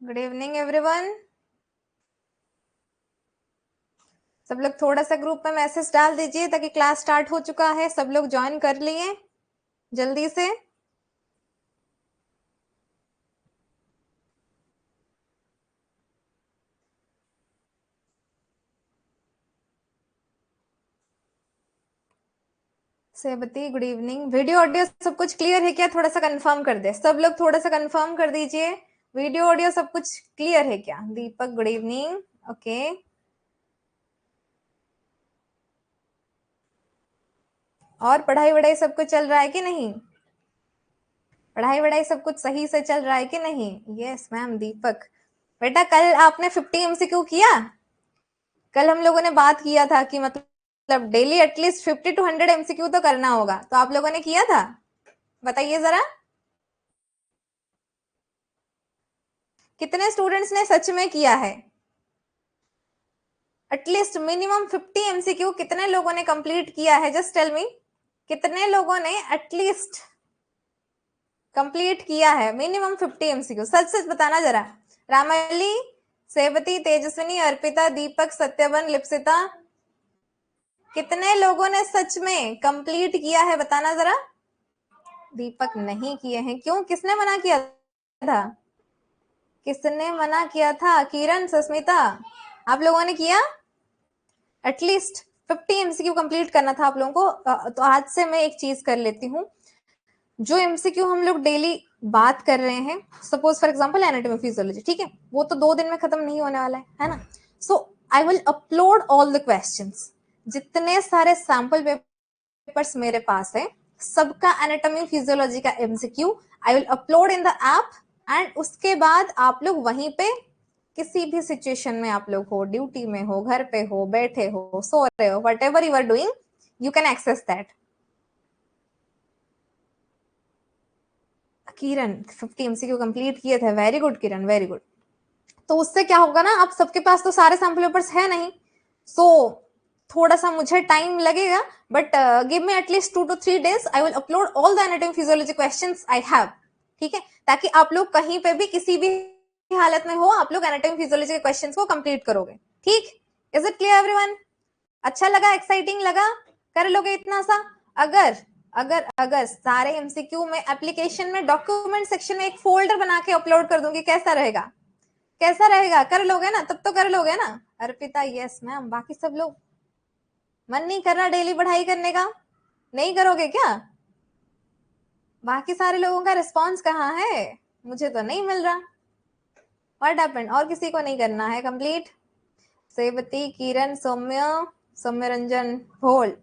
Good evening everyone. सब लोग थोड़ा सा ग्रुप में मैसेज डाल दीजिए ताकि क्लास स्टार्ट हो चुका है, सब लोग ज्वाइन कर लिए जल्दी से। सेवती गुड इवनिंग। वीडियो ऑडियो सब कुछ क्लियर है क्या? थोड़ा सा कंफर्म कर दे सब लोग, थोड़ा सा कंफर्म कर दीजिए। वीडियो ऑडियो सब कुछ क्लियर है क्या? दीपक गुड इवनिंग। ओके, और पढ़ाई वढ़ाई सब कुछ चल रहा है कि नहीं? पढ़ाई वढ़ाई सब कुछ सही से चल रहा है कि नहीं? Yes ma'am. दीपक बेटा, कल आपने 50 MCQ किया? कल हम लोगों ने बात किया था कि मतलब डेली एटलीस्ट 50 to 100 MCQ तो करना होगा, तो आप लोगों ने किया था? बताइए जरा, कितने स्टूडेंट्स ने सच में किया है? एटलीस्ट मिनिमम 50 MCQ कितने लोगों ने कंप्लीट किया है? जस्ट टेल मी, कितने लोगों ने एटलीस्ट कंप्लीट किया है मिनिमम 50 MCQ? सच सच बताना जरा। रामली, सेवती, तेजस्विनी, अर्पिता, दीपक, सत्यवन, लिप्सिता, कितने लोगों ने सच में कंप्लीट किया है? बताना जरा। दीपक नहीं किए हैं, क्यों? किसने मना किया था? किसने मना किया था? किरण, सस्मिता, आप लोगों ने किया? एटलीस्ट 50 MCQ कंप्लीट करना था आप लोगों को। तो आज से मैं एक चीज कर लेती हूँ, जो MCQ हम लोग डेली बात कर रहे हैं, suppose for example anatomy physiology, ठीक है, वो तो 2 दिन में खत्म नहीं होने वाला है ना? So I will upload all the questions. जितने सारे सैंपल पेपर्स मेरे पास है, सबका एनाटॉमी फिजियोलॉजी का MCQ I will upload in the app, and उसके बाद आप लोग वहीं पे किसी भी सिचुएशन में आप लोग हो, ड्यूटी में हो, घर पे हो, बैठे हो, सो रहे हो, whatever you are doing, you can access that. Kiran 50 MCQ complete किए थे, very good Kiran, very good. तो उससे क्या होगा ना, आप सबके पास तो सारे सैम्पल पेपर्स है नहीं, सो थोड़ा सा मुझे टाइम लगेगा, but give me at least 2 to 3 days, I will upload all the anatomy physiology questions I have, ठीक है, ताकि आप लोग कहीं पे भी किसी भी हालत में हो, आप लोग एनाटॉमी फिजियोलॉजी के क्वेश्चंस को कंप्लीट करोगे। ठीक, इज इट क्लियर एवरीवन? अच्छा लगा, एक्साइटिंग लगा? कर लोगे इतना सा? अगर अगर अगर सारे MCQ में एप्लीकेशन में डॉक्यूमेंट सेक्शन में एक फोल्डर बना के अपलोड कर दूंगी, कैसा रहेगा? कैसा रहेगा? कर लोगे ना? तब तो कर लोगे ना? Arpita yes ma'am. बाकी सब लोग मन नहीं कर रहा डेली पढ़ाई करने का? नहीं करोगे क्या? बाकी सारे लोगों का रिस्पॉन्स कहाँ है? मुझे तो नहीं मिल रहा। What happened? और किसी को नहीं करना है कंप्लीट? सेवती, किरण, सौम्य, सौम्य रंजन, भोल,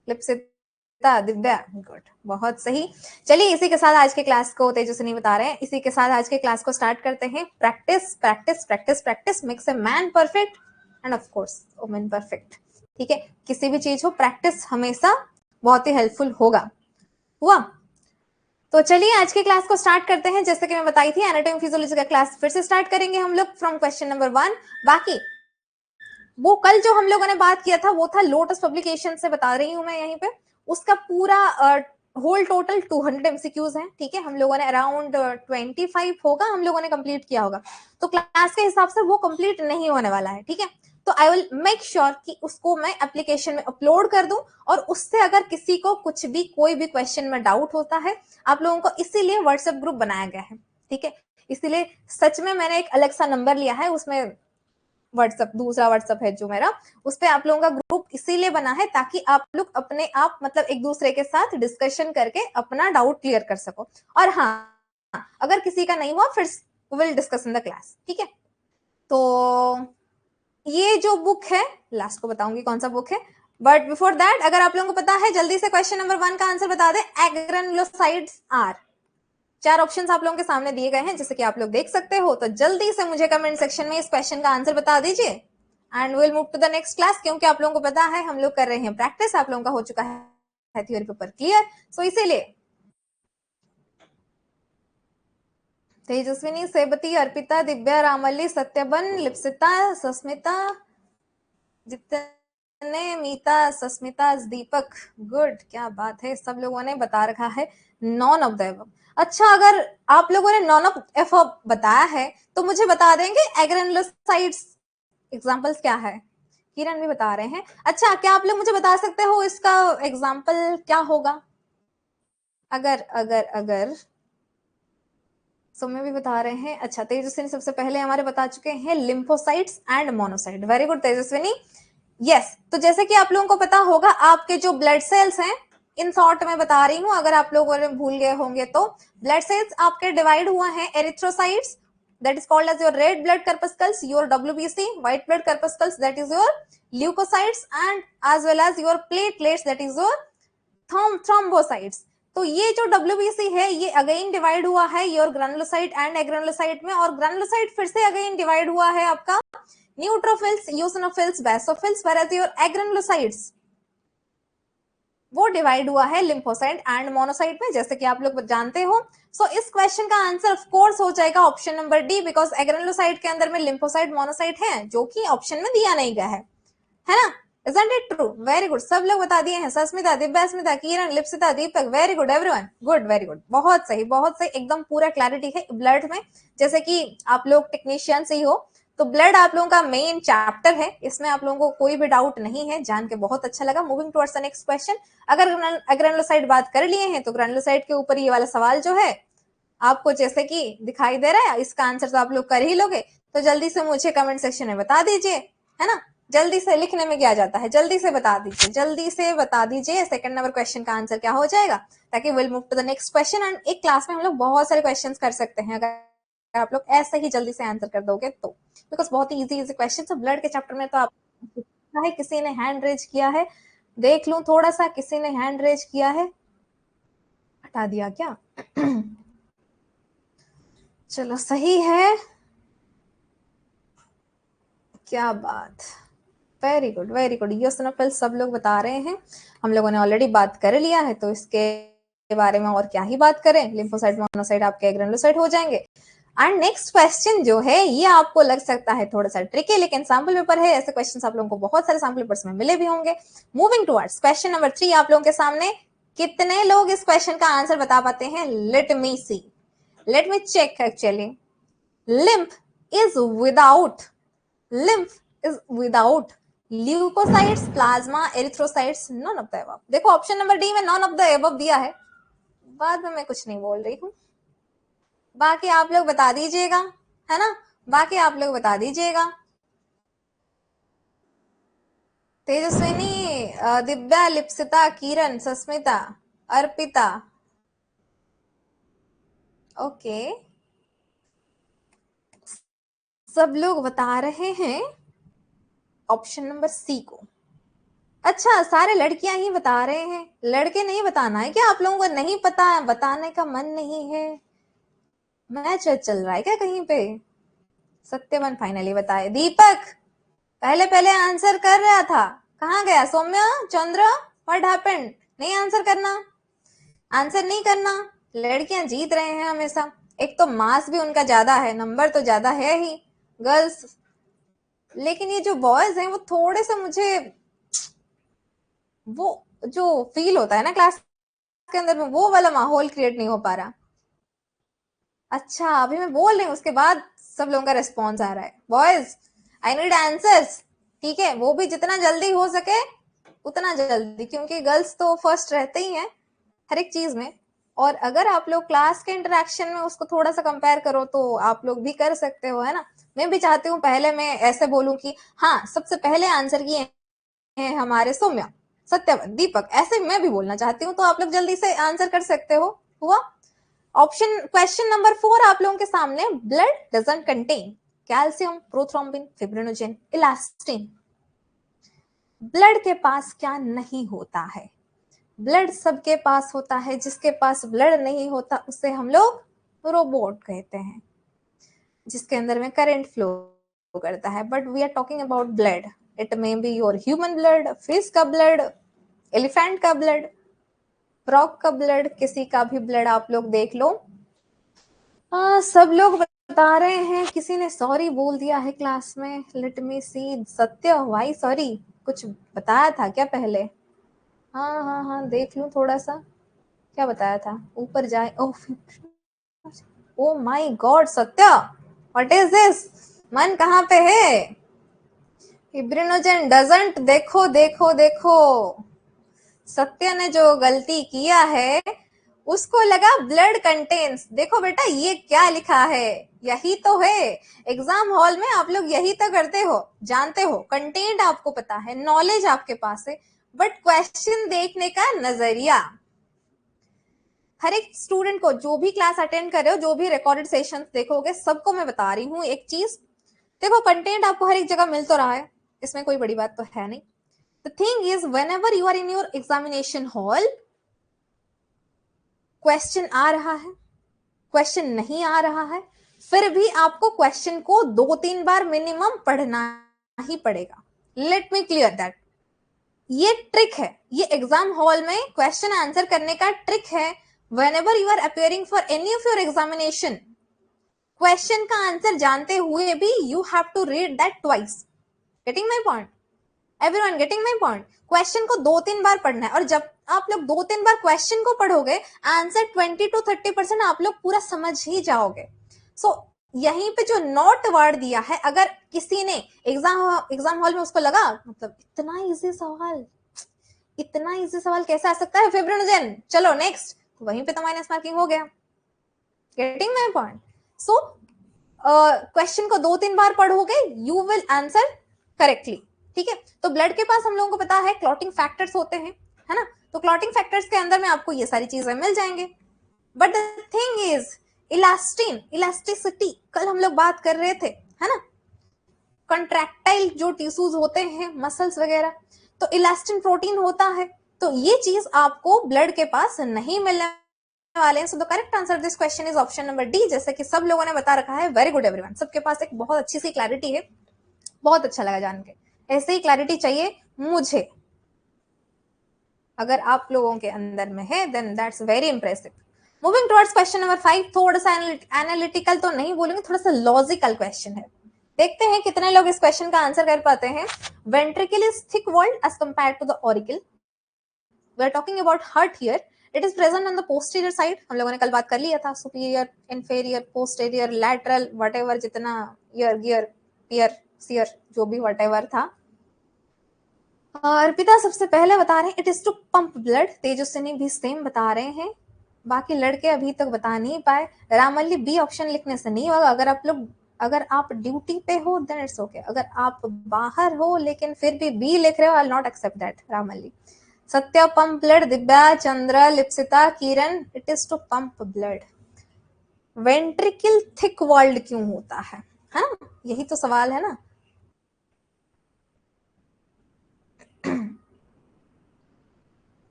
लिप्सिता, दिव्या, गुड, बहुत सही। चलिए इसी के साथ आज के क्लास को, तेजस्विनी बता रहे हैं, इसी के साथ आज के क्लास को स्टार्ट करते हैं। Practice practice practice practice makes a man perfect end of course women perfect. ठीक है, किसी भी चीज हो प्रैक्टिस हमेशा बहुत ही हेल्पफुल होगा। हुआ? तो चलिए आज के क्लास को स्टार्ट करते हैं। जैसे कि मैं बताई थी, एनाटॉमी फिजियोलॉजी का क्लास फिर से स्टार्ट करेंगे हम लोग फ्रॉम क्वेश्चन नंबर 1। बाकी वो कल जो हम लोगों ने बात किया था वो था लोटस पब्लिकेशन से, बता रही हूं मैं यहीं पे, उसका पूरा होल टोटल 200 MCQs हैं। ठीक है, हम लोगों ने अराउंड 25 होगा, हम लोगों ने कंप्लीट किया होगा, तो क्लास के हिसाब से वो कंप्लीट नहीं होने वाला है। ठीक है, तो आई विल मेक श्योर कि उसको मैं एप्लीकेशन में अपलोड कर दूं, और उससे अगर किसी को कुछ भी कोई भी क्वेश्चन में डाउट होता है, आप लोगों को इसीलिए व्हाट्सएप ग्रुप बनाया गया है। ठीक है, इसीलिए सच में मैंने एक अलग सा नंबर लिया है, उसमें व्हाट्सएप, दूसरा व्हाट्सएप है जो मेरा, उस पे आप लोगों का ग्रुप इसीलिए बना है ताकि आप लोग अपने आप मतलब एक दूसरे के साथ डिस्कशन करके अपना डाउट क्लियर कर सको। और हाँ, अगर किसी का नहीं हुआ फिर will discuss in the class. ठीक है, तो ये जो बुक है, लास्ट को बताऊंगी कौन सा बुक है, बट बिफोर दैट अगर आप लोगों को पता है, जल्दी से क्वेश्चन नंबर 1 का आंसर बता दे। एग्रेनुलोसाइड्स आर, 4 ऑप्शंस आप लोगों के सामने दिए गए हैं, जैसे कि आप लोग देख सकते हो, तो जल्दी से मुझे कमेंट सेक्शन में इस क्वेश्चन का आंसर बता दीजिए, and will move to the next class. क्योंकि आप लोगों को पता है हम लोग कर रहे हैं प्रैक्टिस, आप लोगों का हो चुका है थ्योरी पेपर क्लियर, सो इसीलिए तेजस्विनी, सेबती, अर्पिता, दिव्या, रामल्ली, सत्यबन, लिप्सिता, सस्मिता, जितना ने, मीता, सस्मिता, दीपक, गुड, क्या बात है, सब लोगों ने बता रखा है नॉन ऑफ द एबव। अच्छा, अगर आप लोगों ने नॉन ऑफ एबव बताया है तो मुझे बता देंगे एग्रेनुलोसाइट्स एग्जांपल्स क्या है? किरण भी बता रहे हैं। अच्छा, क्या आप लोग मुझे बता सकते हो इसका एग्जांपल क्या होगा? अगर अगर अगर सौम्य भी बता रहे हैं। अच्छा, तेजस्विनी सबसे पहले हमारे बता चुके हैं lymphocytes and monocyte. Very good Tejaswini. Yes, तो जैसे कि आप लोगों को पता होगा, आपके जो ब्लड सेल्स हैं, इन शॉर्ट में बता रही हूं, अगर आप लोगों ने भूल गए होंगे तो, ब्लड सेल्स आपके डिवाइड हुआ है erythrocytes, that is called as your red blood corpuscles, your WBC, white blood corpuscles, that is your leukocytes, and as well as your platelets, that is your thrombocytes। तो ये जो WBC है, ये again divide हुआ है your granulocyte and agranulocyte में, और granulocyte फिर से अगेन डिवाइड हुआ है आपका neutrophils, eosinophils, basophils, whereas your एग्रेनुलोसाइट्स वो डिवाइड हुआ है लिम्फोसाइट एंड मोनोसाइट में, जैसे कि आप लोग जानते हो। सो इस क्वेश्चन का आंसर ऑफ कोर्स हो जाएगा option number D, because agranulocyte के अंदर में लिम्फोसाइट, मोनोसाइट है, जो कि ऑप्शन में दिया नहीं गया है ना? Isn't it true? Very good, सब लोग बता दिए हैं। Sasmita, Dibyasmita, Kiran, Lipsita, Deepak, very good everyone, good, very good, बहुत सही, बहुत सही, एकदम पूरा क्लैरिटी है ब्लड में। जैसे कि आप लोग टेक्नीशियन से ही हो, तो ब्लड आप लोगों का मेन चैप्टर है, इसमें आप लोगों को कोई भी डाउट नहीं है, जान के बहुत अच्छा लगा। Moving towards the next question. अगर ग्रेनुलोसाइट बात कर लिए हैं, तो ग्रेनुलोसाइट के ऊपर ये वाला सवाल जो है आपको जैसे कि दिखाई दे रहा है, इसका आंसर तो आप लोग कर ही लोगे, तो जल्दी से मुझे कमेंट सेक्शन में बता दीजिए, है ना? जल्दी से, लिखने में क्या जाता है, जल्दी से बता दीजिए, जल्दी से बता दीजिए सेकंड नंबर क्वेश्चन का आंसर क्या हो जाएगा, ताकि will move to the next question. And एक क्लास में हम लोग बहुत सारे क्वेश्चन कर सकते हैं अगर आप लोग ऐसे ही जल्दी से आंसर कर दोगे तो, बिकॉज बहुत ही इजी क्वेश्चन है ब्लड के चैप्टर में। तो आप, किसी ने हैंड रेज किया है, देख लूं थोड़ा सा, किसी ने हैंड रेज किया है, हटा दिया क्या? चलो सही है, क्या बात, very good, very good. Eosinophil सब लोग बता रहे हैं, हम लोगों ने ऑलरेडी बात कर लिया है, तो इसके बारे में और क्या ही बात करें। लिम्फोसाइट, मोनोसाइट आपके ग्रेनुलोसाइट हो जाएंगे। एंड नेक्स्ट क्वेश्चन जो है, ये आपको लग सकता है थोड़ा सा ट्रिकी, लेकिन सैंपल पेपर है, ऐसे क्वेश्चंस आप लोगों को बहुत सारे सैंपल पेपर्स में मिले भी होंगे। मूविंग टुवर्ड्स क्वेश्चन नंबर 3 आप लोगों के सामने। कितने लोग इस क्वेश्चन का आंसर बता पाते हैं? Let me see, let me check. Actually lymph is without lymph is without leukocytes, plasma, erythrocytes, none of the above। देखो ऑप्शन नंबर डी में none of the above दिया है, बाद में मैं कुछ नहीं बोल रही हूँ, बाकी आप लोग बता दीजिएगा, है ना? बाकी आप लोग बता दीजिएगा। तेजस्विनी, दिव्या, लिप्सिता, किरण, सस्मिता, अर्पिता, ओके, सब लोग बता रहे हैं ऑप्शन नंबर सी को। अच्छा, सारे लड़कियां ही बता रहे हैं, लड़के नहीं बताना है क्या? आप लोगों को नहीं पता, बताने का मन नहीं है? मैच चल रहा है क्या कहीं पे? सत्यवन फाइनली बताए। दीपक पहले पहले आंसर कर रहा था, कहाँ गया? सौम्या, चंद्र, व्हाट हैपेंड? नहीं आंसर करना, आंसर नहीं करना। लड़कियां जीत रहे हैं हमेशा, एक तो मास भी उनका ज्यादा है, नंबर तो ज्यादा है ही गर्ल्स, लेकिन ये जो बॉयज हैं वो थोड़े से, मुझे वो जो फील होता है ना क्लास के अंदर में, वो वाला माहौल क्रिएट नहीं हो पा रहा। अच्छा, अभी मैं बोल रही हूँ, उसके बाद सब लोगों का रिस्पॉन्स आ रहा है। बॉयज, आई नीड आंसर्स, ठीक है? वो भी जितना जल्दी हो सके उतना जल्दी, क्योंकि गर्ल्स तो फर्स्ट रहते ही हैं हर एक चीज में। और अगर आप लोग क्लास के इंटरेक्शन में उसको थोड़ा सा कंपेयर करो तो आप लोग भी कर सकते हो, है ना? मैं भी चाहती हूँ पहले मैं ऐसे बोलूं कि हाँ, सबसे पहले आंसर किए हैं हमारे सौम्या, सत्यवन, दीपक, ऐसे मैं भी बोलना चाहती हूँ, तो आप लोग जल्दी से आंसर कर सकते हो। हुआ? ऑप्शन क्वेश्चन नंबर 4 आप लोगों के सामने। Blood doesn't contain calcium, prothrombin, fibrinogen, elastin. Blood के पास क्या नहीं होता है? ब्लड सबके पास होता है, जिसके पास ब्लड नहीं होता उसे हम लोग रोबोट कहते हैं, जिसके अंदर में करंट फ्लो करता है। But we are talking about blood, it may be your human blood, fish का ब्लड, एलिफेंट का ब्लड, फ्रॉग का ब्लड, किसी का भी ब्लड आप लोग देख लो। सब लोग बता रहे हैं, किसी ने सॉरी बोल दिया है क्लास में, लेट मी सी। सत्य, वाई सॉरी? कुछ बताया था क्या पहले? हाँ हाँ हाँ, देख लूं थोड़ा सा, क्या बताया था? ऊपर जाए। ओ my God Satya, what is this? मन कहाँ पे है? फिब्रिनोजेन डजंट, देखो देखो देखो, सत्य ने जो गलती किया है उसको लगा ब्लड कंटेन्स। देखो बेटा ये क्या लिखा है, यही तो है। एग्जाम हॉल में आप लोग यही तो करते हो, जानते हो, कंटेंट आपको पता है, नॉलेज आपके पास है, बट क्वेश्चन देखने का नजरिया। हर एक स्टूडेंट को, जो भी क्लास अटेंड कर रहे हो, जो भी रिकॉर्डेड सेशन देखोगे, सबको मैं बता रही हूँ एक चीज, देखो कंटेंट आपको हर एक जगह मिल तो रहा है, इसमें कोई बड़ी बात तो है नहीं। The thing is whenever you are in your examination hall, question आ रहा है, क्वेश्चन नहीं आ रहा है, फिर भी आपको क्वेश्चन को 2-3 बार मिनिमम पढ़ना ही पड़ेगा। लेट मी क्लियर दैट, ये ट्रिक है, ये एग्जाम हॉल में क्वेश्चन आंसर करने का ट्रिक है। whenever you are appearing for any of your examination, question का आंसर जानते हुए भी you have to read that twice. Getting my point? Everyone getting my point? Question को 2-3 बार पढ़ना है, और जब आप लोग 2-3 बार क्वेश्चन को पढ़ोगे, आंसर 20-30% आप लोग पूरा समझ ही जाओगे। सो यहीं पे जो नोट वर्ड दिया है, अगर किसी ने एग्जाम हॉल में उसको लगा मतलब इतना इजी सवाल कैसे आ सकता है फिब्रिनोजेन, चलो नेक्स्ट, तो वहीं पे तो माइनस मार्किंग हो गया। Getting my point? So question को 2-3 बार पढ़ोगे, यू विल आंसर करेक्टली। ठीक है, तो ब्लड के पास हम लोगों को पता है क्लॉटिंग फैक्टर्स होते हैं, है ना, तो क्लॉटिंग फैक्टर्स के अंदर में आपको ये सारी चीजें मिल जाएंगे। But the thing is elastin, elasticity, कल हम लोग बात कर रहे थे, है ना, कंट्रैक्टाइल जो टिश्यूज होते हैं, मसल्स वगैरह, तो इलास्टिन प्रोटीन होता है, तो ये चीज आपको ब्लड के पास नहीं मिलने वाले हैं। So the correct answer this question is option number D, जैसे कि सब लोगों ने बता रखा है। वेरी गुड एवरीवन, सबके पास एक बहुत अच्छी सी क्लैरिटी है, बहुत अच्छा लगा जान के। ऐसे ही क्लैरिटी चाहिए मुझे, अगर आप लोगों के अंदर में है, then that's very impressive. Moving towards question number 5, थोड़ा सा एनालिटिकल तो नहीं बोलूंगी, थोड़ा सा लॉजिकल क्वेश्चन है। देखते हैं कितने लोग इस क्वेश्चन का आंसर कर पाते हैं। Ventricle is thick walled as compare to the auricle. We are talking about heart here. It is present on the posterior side, हम लोगों ने कल बात कर लिया था, superior, inferior, posterior, lateral, whatever, जितना ईयर, गियर, पियर, सियर, जो भी व्हाटएवर था। अर्पिता सबसे पहले बता रहे हैं it is to pump blood, Tejaswini भी सेम बता रहे हैं, बाकी लड़के अभी तक बता नहीं पाए। रामल्ली बी ऑप्शन लिखने से नहीं होगा, अगर आप ड्यूटी पे हो देन इट्स ओके, अगर आप बाहर हो लेकिन फिर भी बी लिख रहे हो, I will not accept that. Ramalli, Satya pump blood, Divya, Chandra, Lipsita, Kiran, it is to pump blood. Ventricle thick walled क्यों होता है, हाँ यही तो सवाल है ना।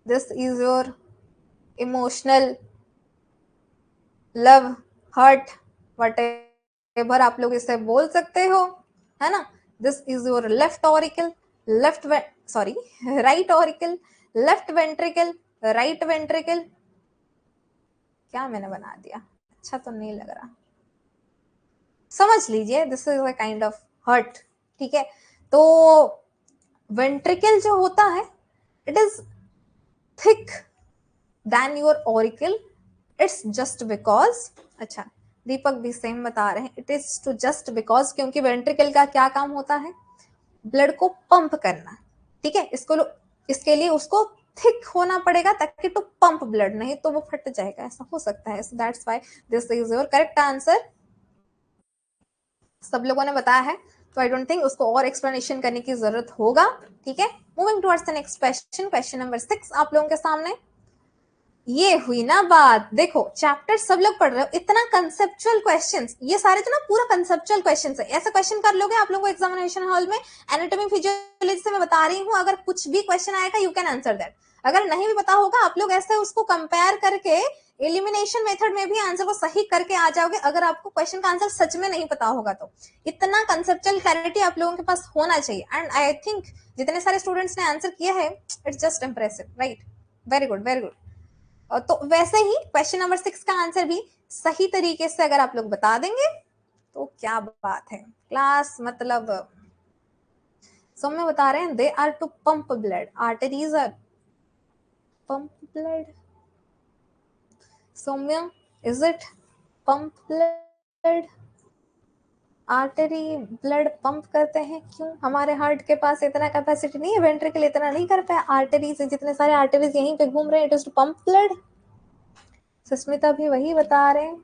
This is your emotional love heart, what आप लोग इसे बोल सकते हो, है ना। This is your left auricle, right auricle, left ventricle, right ventricle. क्या मैंने बना दिया, अच्छा तो नहीं लग रहा, समझ लीजिए this is a kind of heart. ठीक है, तो वेंट्रिकल जो होता है it is thick than your auricle, it's just because, अच्छा दीपक भी सेम बता रहे हैं, it is to just because, क्योंकि वेंट्रिकल का क्या काम होता है, ब्लड को पंप करना। ठीक है, इसके लिए उसको थिक होना पड़ेगा ताकि टू पंप ब्लड, नहीं तो वो फट जाएगा, ऐसा हो सकता है। सो that's why this is your correct answer. सब लोगों ने बताया है, तो आई डोंट थिंक उसको और एक्सप्लेनेशन करने की जरूरत होगा। ठीक है, moving towards the next question, question number 6 आप लोगों के सामने। ये हुई ना बात, देखो चैप्टर सब लोग पढ़ रहे हो, इतना कंसेप्चुअल क्वेश्चंस, ये सारे जो ना पूरा कंसेप्चुअल क्वेश्चंस है। ऐसा क्वेश्चन कर लोगे आप लोगों को एग्जामिनेशन हॉल में, एनाटॉमी फिजियोलॉजी से मैं बता रही हूँ, अगर कुछ भी क्वेश्चन आएगा यू कैन आंसर दैट। अगर नहीं भी पता होगा आप लोग ऐसे उसको कंपेयर करके एलिमिनेशन मेथड में भी आंसर को सही करके आ जाओगे, अगर आपको क्वेश्चन का आंसर सच में नहीं पता होगा तो। इतना कंसेप्चुअल क्लैरिटी आप लोगों के पास होना चाहिए, एंड आई थिंक जितने सारे स्टूडेंट्स ने आंसर किया है, it's just impressive, right, very good very good. तो वैसे ही क्वेश्चन नंबर 6 का आंसर भी सही तरीके से अगर आप लोग बता देंगे तो क्या बात है, क्लास मतलब सौम्य बता रहे हैं they are to pump blood, arteries are pump blood. Saumya, is it pump blood? Artery blood pump करते हैं क्यों? हमारे हार्ट के पास इतना कैपेसिटी नहीं है, वेंट्रिकल इतना नहीं कर पाया. आर्टरी से जितने सारे आर्टरीज यहीं पे घूम रहे हैं, it is to pump blood. Sasmita भी वही बता रहे हैं,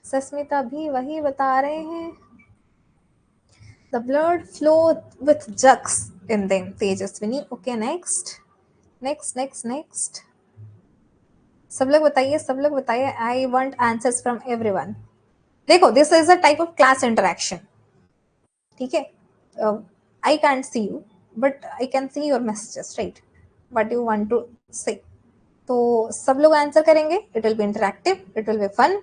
सस्मिता भी वही बता रहे हैं. The blood flow with jugs in them. Tejaswini, okay, next. सब लोग बताइए, सब लोग बताइए. I want answers from everyone. देखो, this is a type of class interaction. ठीक है? I can't see you, but I can see your messages, right? What you want to say. तो सब लोग आंसर करेंगे. It will be interactive. It will be fun.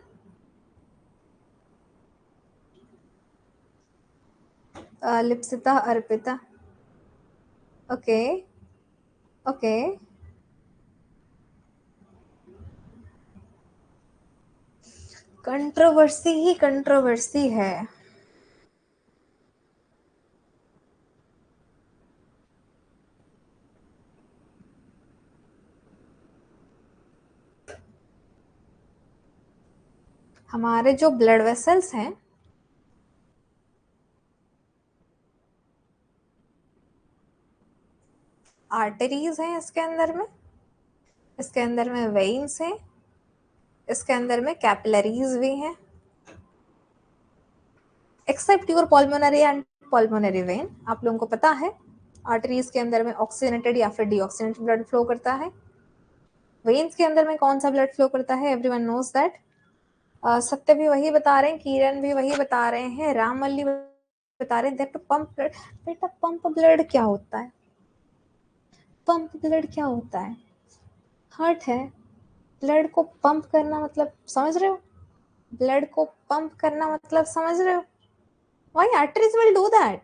Lipsita, Arpita. Okay. Okay. Controversy ही controversy है. हमारे जो ब्लड वेसल्स हैं, arteries हैं इसके अंदर में, इसके अंदर में वेन्स हैं, इसके अंदर में कैपिलरीज भी हैं. Except your pulmonary and pulmonary vein. आप लोगों को पता है आर्टरीज के अंदर में ऑक्सीजनेटेड या फिर डीऑक्सीजनेटेड ब्लड फ्लो करता है. वेन्स के अंदर में कौन सा ब्लड फ्लो करता है? Everyone knows that. सत्य भी वही बता रहे हैं, किरण भी वही बता रहे हैं, राममल्ली बता रहे हैं दैट पंप ब्लड. बेटा पंप ब्लड क्या होता है? पंप ब्लड क्या होता है? हार्ट है, ब्लड को पंप करना मतलब समझ रहे हो? ब्लड को पंप करना मतलब समझ रहे हो? Why arteries will do that?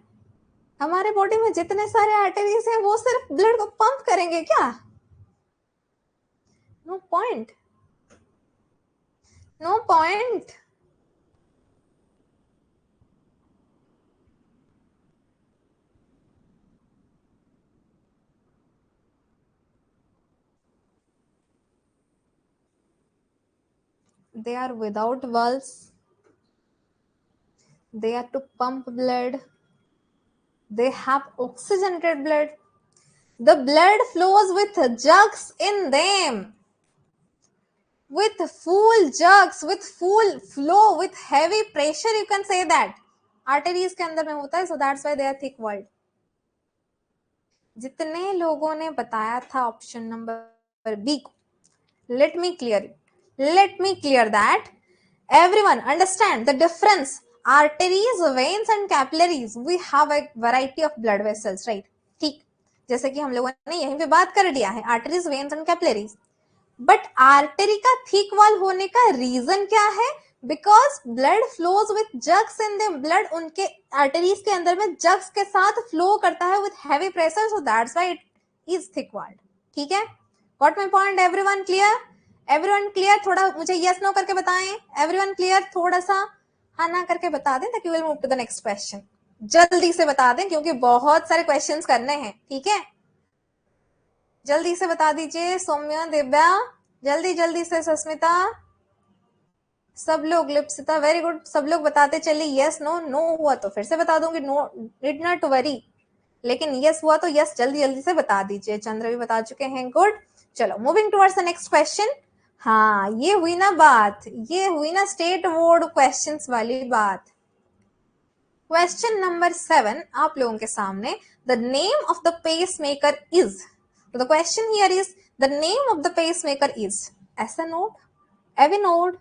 हमारे बॉडी में जितने सारे आर्टरीज हैं वो सिर्फ ब्लड को पंप करेंगे क्या? No point, no point. They are without valves. They are to pump blood. They have oxygenated blood. The blood flows with jugs in them. With full jugs, with full flow, with heavy pressure, you can say that. Arteries के अंदर में होता है, so that's why they are thick walled. जितने लोगों ने बताया था ऑप्शन नंबर बी को, let me clear that. Everyone understand the difference. Arteries, veins and capillaries. We have a variety of blood vessels, right? ठीक, जैसे कि हम लोगों ने यहीं पे बात कर दिया है, arteries, veins and capillaries. But artery का थिक वॉल होने का रीजन क्या है? Because blood flows with jerks in them. Blood उनके आर्टरीज के अंदर में जग्स के साथ फ्लो करता है with heavy pressure, so that's why it is thick walled. ठीक है? Got my point? Everyone clear? Everyone clear? थोड़ा मुझे यस नो करके बताएं. एवरीवन क्लियर? थोड़ा सा हाँ ना करके बता दें ताकि will move to the next question. जल्दी से बता दें क्योंकि बहुत सारे क्वेश्चंस करने हैं. ठीक है, जल्दी से बता दीजिए. सौम्या, दिव्या, जल्दी जल्दी से. सस्मिता, सब लोग. लिप्सिता, वेरी गुड. सब लोग बताते चलिए. यस नो, नो हुआ तो फिर से बता दूंगी. No, did not worry. लेकिन यस हुआ तो यस जल्दी जल्दी से बता दीजिए. चंद्र भी बता चुके हैं. गुड. चलो, moving towards the next question. हाँ, ये हुई ना बात, ये हुई ना स्टेट बोर्ड क्वेश्चंस वाली बात. क्वेश्चन नंबर 7 आप लोगों के सामने. The name of the pacemaker is. तो the question here is the name of the pacemaker is SA node, AV node,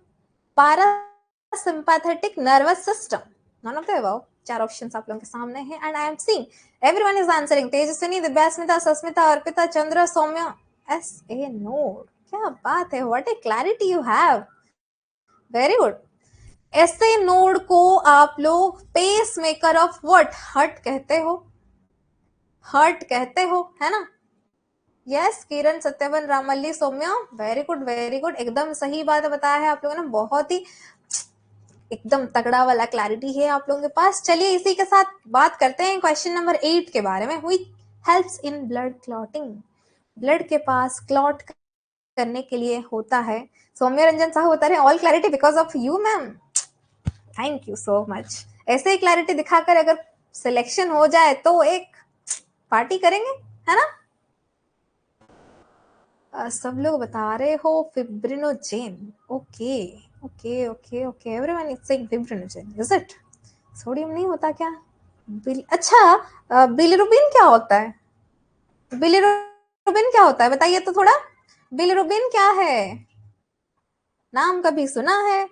parasympathetic nervous system. None of the above. चार options आप लोगों के सामने हैं and I am seeing everyone is answering. Tejaswini, Divya, Smita, Sasmita, Arpita, Chandra, Soumya. S A node. क्या बात है, what a clarity you have. Very good. SA node को आप लोग pacemaker of what? Heart कहते हो, हार्ट कहते हो, है ना? Yes, Kiran, Satyaban, Ramalli, Soumya, very good very good. एकदम सही बात बताया है आप लोगों ने. बहुत ही एकदम तगड़ा वाला क्लैरिटी है आप लोगों के पास। चलिए इसी के साथ बात करते हैं क्वेश्चन नंबर 8 के बारे में। Which helps in blood clotting? Blood के पास क्लॉट करने के लिए होता है। सौम्य रंजन साहू बता रहे हैं all clarity because of you ma'am, thank you so much. ऐसे ही क्लैरिटी दिखाकर अगर सिलेक्शन हो जाए तो एक पार्टी करेंगे, है ना? सब लोग बता रहे हो fibrinogen. Okay okay okay okay, everyone is saying fibrinogen, is it? Sodium नहीं होता क्या? अच्छा, बिलिरुबिन क्या होता है? बिलिरुबिन क्या होता है बताइए तो थोड़ा। बिलिरुबिन क्या है? नाम कभी सुना है,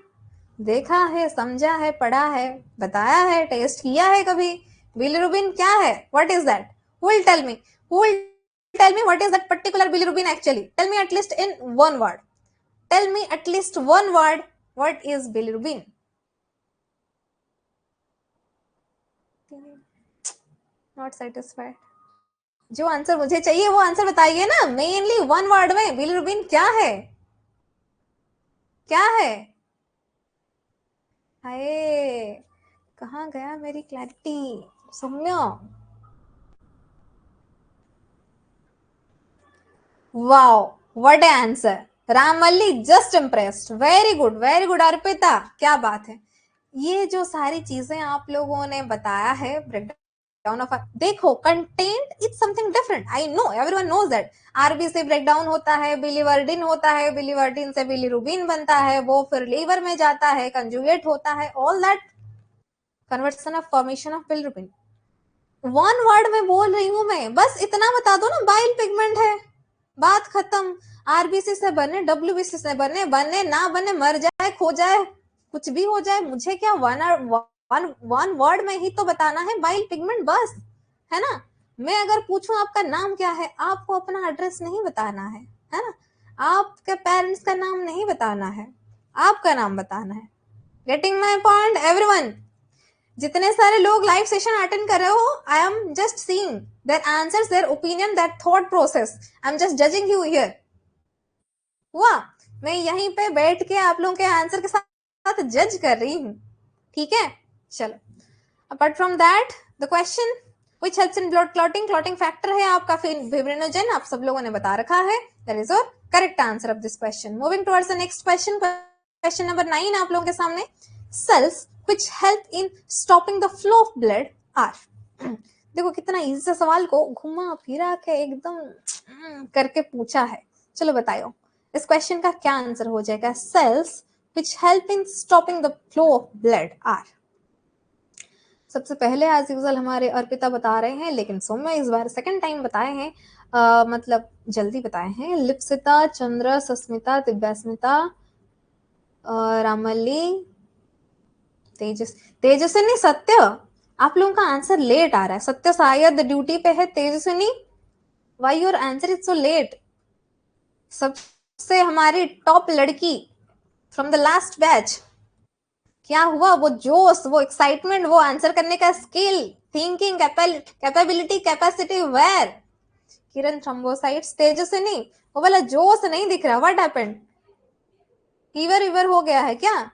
देखा है, समझा है, पढ़ा है, बताया है, टेस्ट किया है कभी? बिलिरुबिन क्या है? What is that? Who will tell me? Who will tell me what is that particular bilirubin actually? Tell me at least in one word. Tell me at least one word. What is bilirubin? Not satisfied. जो answer मुझे चाहिए वो answer बताइए ना, mainly one word में bilirubin क्या है? क्या है? हाय, कहाँ गया मेरी clarity? Soumya, wow, what a answer. Ramalli just impressed, very good Arpita, क्या बात है। ये जो सारी चीजें आप लोगों ने बताया है, ब्रेकडाउन ऑफ, देखो content is something different, I know, everyone knows that. RB से ब्रेकडाउन होता है, बिलीवर्डिन होता है, बिलीवर्डिन से बिलीरुबिन बनता है, वो फिर लीवर में जाता है, कंजुगेट होता है, all that conversion of formation of bilirubin. One word में बोल रही हूं मैं, बस इतना बता दो ना, बाइल पिगमेंट है, बात खत्म। आरबीसी से बने, डब्ल्यूबीसी से बने, बने ना बने, मर जाए, खो जाए, कुछ भी हो जाए, मुझे क्या, वन वर्ड में ही तो बताना है, बाइल पिगमेंट, बस, है ना? मैं अगर पूछूं आपका नाम क्या है, आपको अपना एड्रेस नहीं बताना है ना? आपके पेरेंट्स का नाम नहीं बताना है, आपका नाम बताना है। Getting my point everyone? जितने सारे लोग लाइव सेशन अटेंड कर रहे हो, आई am just seeing their answers, their opinion, there thought process, I am just judging you here. हुआ? मैं यहीं पे बैठ के आप लोगों के आंसर के साथ जज कर रही हूँ, ठीक है? चलो, apart from that the question which helps in blood clotting, clotting factor है आपका फिब्रिनोजेन, आप सब लोगों ने बता रखा है, that is your correct answer of this question. Moving towards the next question, question number 9 आप लोगों के सामने। cells which help in stopping the flow of blood are देखो कितना इजी सा सवाल को घुमा फिरा के एकदम करके पूछा है। चलो बताओ इस क्वेश्चन का क्या आंसर हो जाएगा। cells which help in stopping the flow of blood are, सबसे पहले एज यूजुअल हमारे अर्पिता बता रहे हैं, लेकिन सौम्य इस बार सेकंड टाइम बताए हैं, मतलब जल्दी बताए हैं। लिप्सिता, चंद्र, सस्मिता, दिव्यास्मिता, रामल्ली, तेजस्विनी, सत्य। आप लोगों का आंसर लेट आ रहा है। सत्य शायद ड्यूटी पे है। Tejaswini, why your answer is so let? सबसे हमारी टॉप लड़की फ्रॉम द लास्ट बैच, क्या हुआ? वो जोश, वो एक्साइटमेंट, वो आंसर करने का skill, thinking capability, capacity, where? Kiran, thrombocytes, Tejaswini, वो वाला जोश नहीं दिख रहा। What happened? फीवर वीवर हो गया है क्या?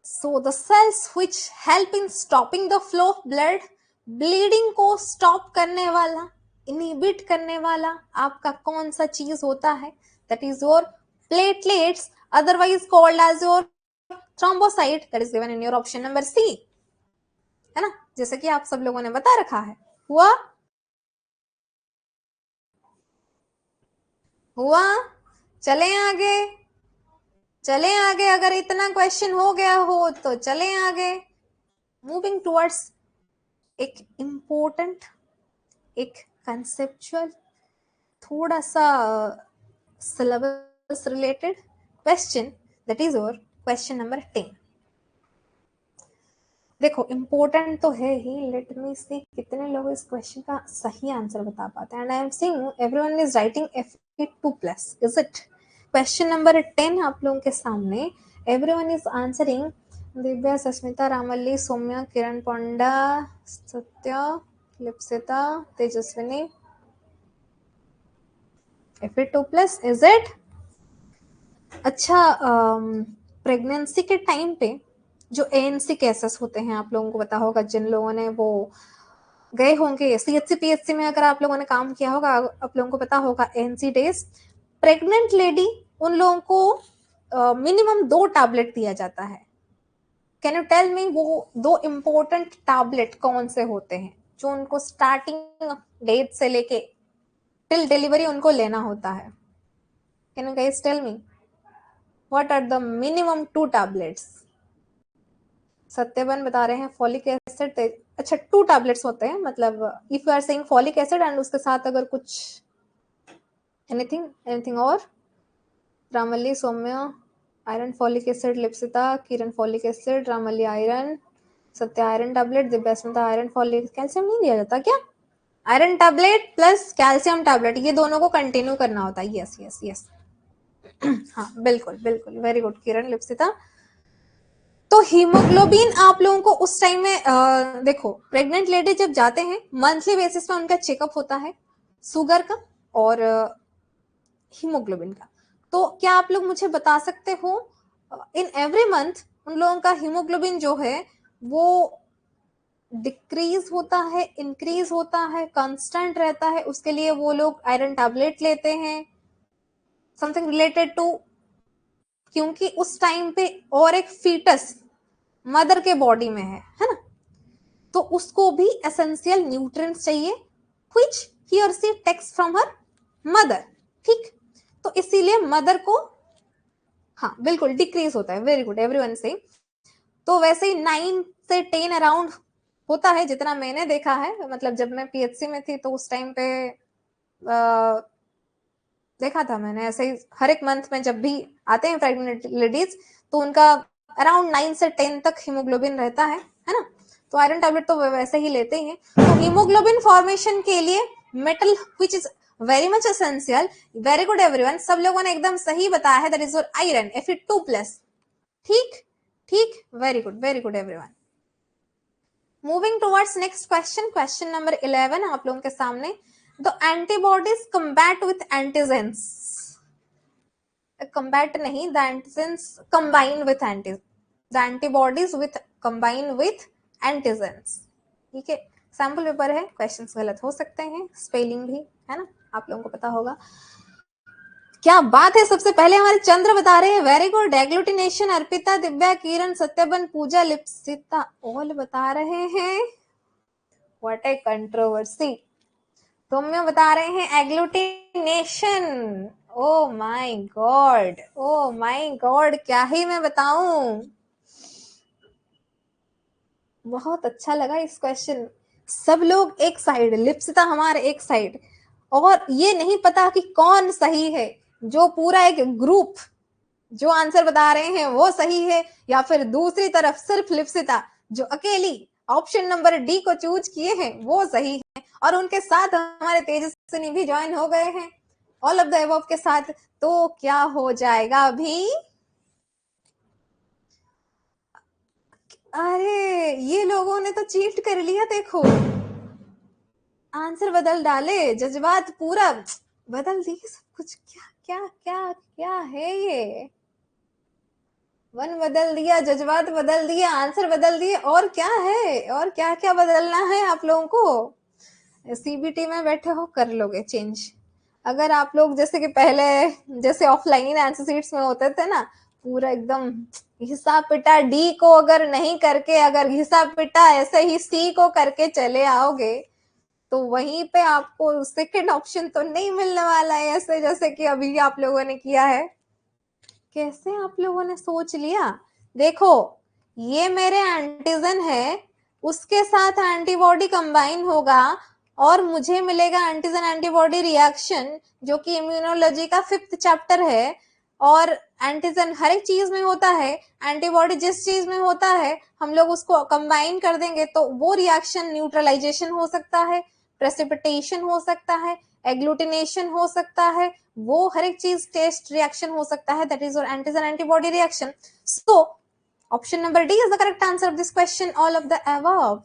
So the cells which help in stopping the flow of blood, bleeding को स्टॉप करने वाला, इनहिबिट करने वाला आपका कौन सा चीज होता है? That is your platelets, otherwise called as your thrombocyte, that is given in your option number C, है ना? जैसे कि आप सब लोगों ने बता रखा है। हुआ? हुआ? चले आगे, चले आगे, अगर इतना क्वेश्चन हो गया हो तो चले आगे। मूविंग टुवर्ड्स एक इंपॉर्टेंट, एक कंसेप्चुअल, थोड़ा सा syllabus related question, that is your question number 10। देखो इंपॉर्टेंट तो है ही, लेट मी सी कितने लोग इस क्वेश्चन का सही आंसर बता पाते हैं। And I am seeing everyone is writing F2+, is it? Question number 10 आप लोगों के सामने, everyone is answering. Divya, Sasmita, Ramalli, Soumya, Kiran Panda, Satya, Lipsita, Tejaswini, Fe2+, is it? अच्छा, प्रेगनेंसी के टाइम पे जो ANC केसेस होते हैं, आप लोगों को पता होगा, जिन लोगों ने वो गए होंगे CHC PHC में, अगर आप लोगों ने काम किया होगा, आप लोगों को पता होगा ANC डेज, प्रेग्नेंट लेडी, उन लोगों को मिनिमम 2 टैबलेट दिया जाता है। कैन यू टेल मी वो 2 इम्पोर्टेंट टैबलेट कौन से होते हैं जो उनको स्टार्टिंग डेट से लेके टिल डिलीवरी उनको लेना होता है? Can you guys tell me what are the minimum 2 tablets? Satyaban बता रहे हैं फॉलिक एसिड। अच्छा, 2 टैबलेट्स होते हैं, मतलब if you are saying folic acid and उसके साथ अगर कुछ एनीथिंग और, Ramalli, Soumya iron, folic acid, Lipsita, Kiran folic acid, Ramalli iron, Satya iron tablet, Divyasmita iron, folic, calcium नहीं दिया जाता क्या? Iron tablet plus calcium tablet, ये दोनों को कंटिन्यू करना होता है। यस यस यस, हाँ बिल्कुल बिल्कुल, वेरी गुड किरण, लिप्सिता। तो हीमोग्लोबिन आप लोगों को उस टाइम में देखो, प्रेग्नेंट लेडी जब जाते हैं मंथली बेसिस पे उनका चेकअप होता है, शुगर का और हीमोग्लोबिन का। तो क्या आप लोग मुझे बता सकते हो, इन एवरी मंथ उन लोगों का हीमोग्लोबिन जो है वो डिक्रीज होता है, इंक्रीज होता है, कांस्टेंट रहता है, उसके लिए वो लोग आयरन टैबलेट लेते हैं, समथिंग रिलेटेड टू, क्योंकि उस टाइम पे और एक फीटस मदर के बॉडी में है ना, तो उसको भी एसेंशियल न्यूट्रिएंट्स चाहिए व्हिच ही और सी टेक्स फ्रॉम हर मदर। ठीक, तो इसीलिए मदर को, हाँ बिल्कुल, डिक्रीज होता है। वेरी गुड एवरीवन से। तो वैसे ही 9 से 10 अराउंड होता है, जितना मैंने देखा है, मतलब जब मैं PHC में थी तो उस टाइम पे देखा था मैंने, ऐसे ही हर एक मंथ में जब भी आते हैं प्रेग्नेंट लेडीज तो उनका अराउंड 9 से 10 तक हीमोग्लोबिन रहता है ना। तो आयरन टैबलेट तो वैसे ही लेते ही हैं। तो हीमोग्लोबिन फॉर्मेशन के लिए metal which is very much essential, very good everyone, सब लोगों ने एकदम सही बताया है, that is your iron Fe2+। ठीक ठीक, very good everyone. Moving towards next question, question number 11 आप लोगों के सामने। The antibodies combat with antigens, combat नहीं, the antigens combine with anti, the antibodies with combine with antigens. ठीक है, sample paper है, क्वेश्चंस गलत हो सकते हैं, स्पेलिंग भी है ना, आप लोगों को पता होगा। क्या बात है, सबसे पहले हमारे चंद्र बता रहे हैं, very good. Agglutination Arpita, Divya, Kiran, Satyaban, Puja, Lipsita all बता रहे हैं। What A controversy. सौम्य बता रहे हैं agglutination. O my God, O my God, क्या ही मैं बताऊं, बहुत अच्छा लगा इस क्वेश्चन। सब लोग एक साइड, लिप्सिता हमारे एक साइड, और ये नहीं पता कि कौन सही है, जो पूरा एक ग्रुप जो आंसर बता रहे हैं वो सही है, या फिर दूसरी तरफ सिर्फ लिप्सिता जो अकेली ऑप्शन नंबर डी को चूज किए हैं वो सही है, और उनके साथ हमारे तेजस्विनी भी ज्वाइन हो गए हैं ऑल ऑफ द अबव के साथ। तो क्या हो जाएगा अभी? अरे ये लोगों ने तो चीट कर लिया, देखो आंसर बदल डाले, जज्बात पूरा बदल दिए सब कुछ। क्या क्या क्या क्या है ये? मन बदल दिया, जज्बात बदल दिए, आंसर बदल दिए, और क्या है, और क्या क्या बदलना है आप लोगों को? CBT में बैठे हो, कर लोगे चेंज। अगर आप लोग जैसे कि पहले जैसे ऑफलाइन आंसर शीट्स में होते थे ना, पूरा एकदम हिसाब पिटा डी को अगर नहीं करके, अगर हिसाब पिटा ऐसे ही सी को करके चले आओगे तो वहीं पे आपको सेकंड ऑप्शन तो नहीं मिलने वाला है, ऐसे जैसे कि अभी आप लोगों ने किया है। कैसे आप लोगों ने सोच लिया? देखो, ये मेरे एंटीजन है, उसके साथ एंटीबॉडी कंबाइन होगा और मुझे मिलेगा एंटीजन एंटीबॉडी रिएक्शन, जो कि इम्यूनोलॉजी का 5th चैप्टर है। और एंटीजन हर एक चीज में होता है, एंटीबॉडी जिस चीज में होता है हम लोग उसको कंबाइन कर देंगे तो वो रिएक्शन न्यूट्रलाइजेशन हो सकता है, प्रेसिपिटेशन हो सकता है, एग्लूटिनेशन हो सकता है, वो हर एक चीज टेस्ट रिएक्शन हो सकता है, that is your antigen antibody reaction. So option number D is the correct answer of this question, all of the above.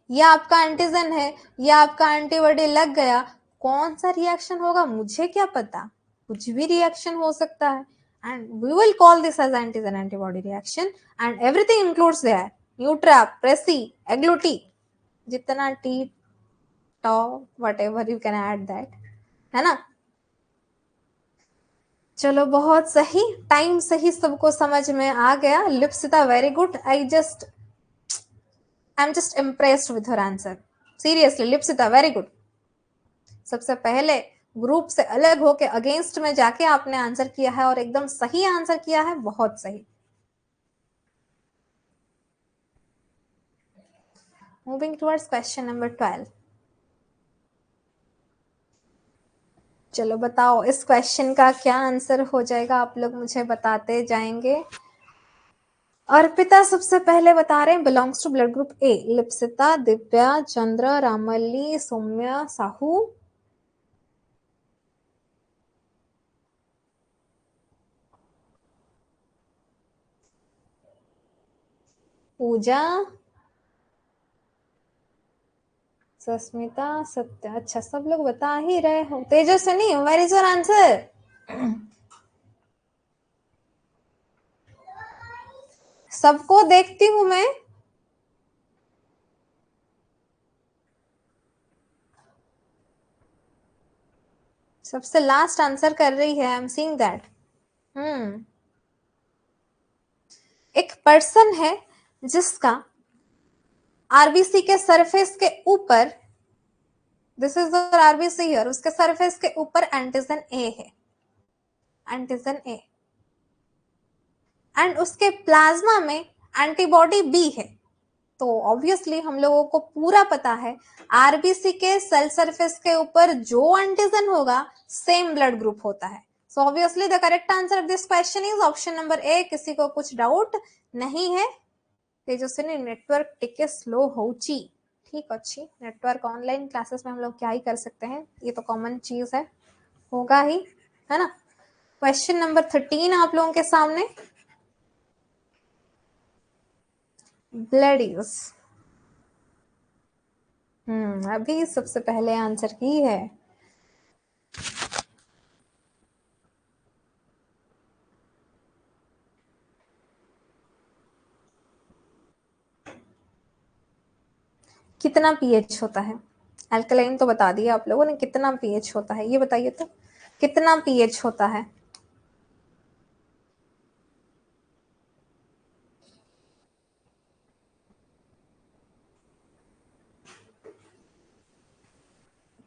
या आपका एंटीजन है या आपका एंटीबॉडी लग गया, कौन सा रिएक्शन होगा मुझे क्या पता, कुछ भी रिएक्शन हो सकता है, and we will call this as antigen antibody reaction, and everything includes their न्यूट्रैप, प्रेसी, एग्लूटी, जितना टी टॉ whatever you can add that, है ना। चलो बहुत सही, टाइम सही, सबको समझ में आ गया। Lipsita very good, I am just impressed with her answer, seriously Lipsita very good. सबसे पहले ग्रुप से अलग होके अगेंस्ट में जाके आपने आंसर किया है और एकदम सही आंसर किया है, बहुत सही। Moving towards question number 12। चलो बताओ इस क्वेश्चन का क्या आंसर हो जाएगा, आप लोग मुझे बताते जाएंगे। अर्पिता सबसे पहले बता रहे हैं belongs to blood group A. Lipsita, Divya, Chandra, Ramalli, Soumya, Sahu, Puja, Sasmita, Satya. अच्छा सब लोग बता ही रहे हो। Tejaswini, where is your answer? सबको देखती हूं मैं। सबसे लास्ट आंसर कर रही है, आई एम सीइंग दैट। एक पर्सन है जिसका आरबीसी के सरफेस के ऊपर, this is your RBC here, उसके सरफेस के ऊपर एंटीजन ए है, एंटीजन ए, एंड उसके प्लाज्मा में एंटीबॉडी बी है। तो ऑब्वियसली हम लोगों को पूरा पता है आरबीसी के सेल सरफेस के ऊपर जो एंटीजन होगा सेम ब्लड ग्रुप होता है। So obviously the correct answer of this question is option number ए। किसी को कुछ डाउट नहीं है? तेजस्विनी, नेटवर्क टिके स्लो होची। ठीक अच्छी, नेटवर्क ऑनलाइन क्लासेस में हम लोग क्या ही कर सकते हैं, ये तो कॉमन चीज है, होगा ही, है ना। क्वेश्चन नंबर 13 आप लोगों के सामने, ब्लड इज, अभी सबसे पहले आंसर की है। कितना पीएच होता है? अल्कलाइन तो बता दिया आप लोगों ने, कितना पीएच होता है ये बताइए तो, कितना पीएच होता है?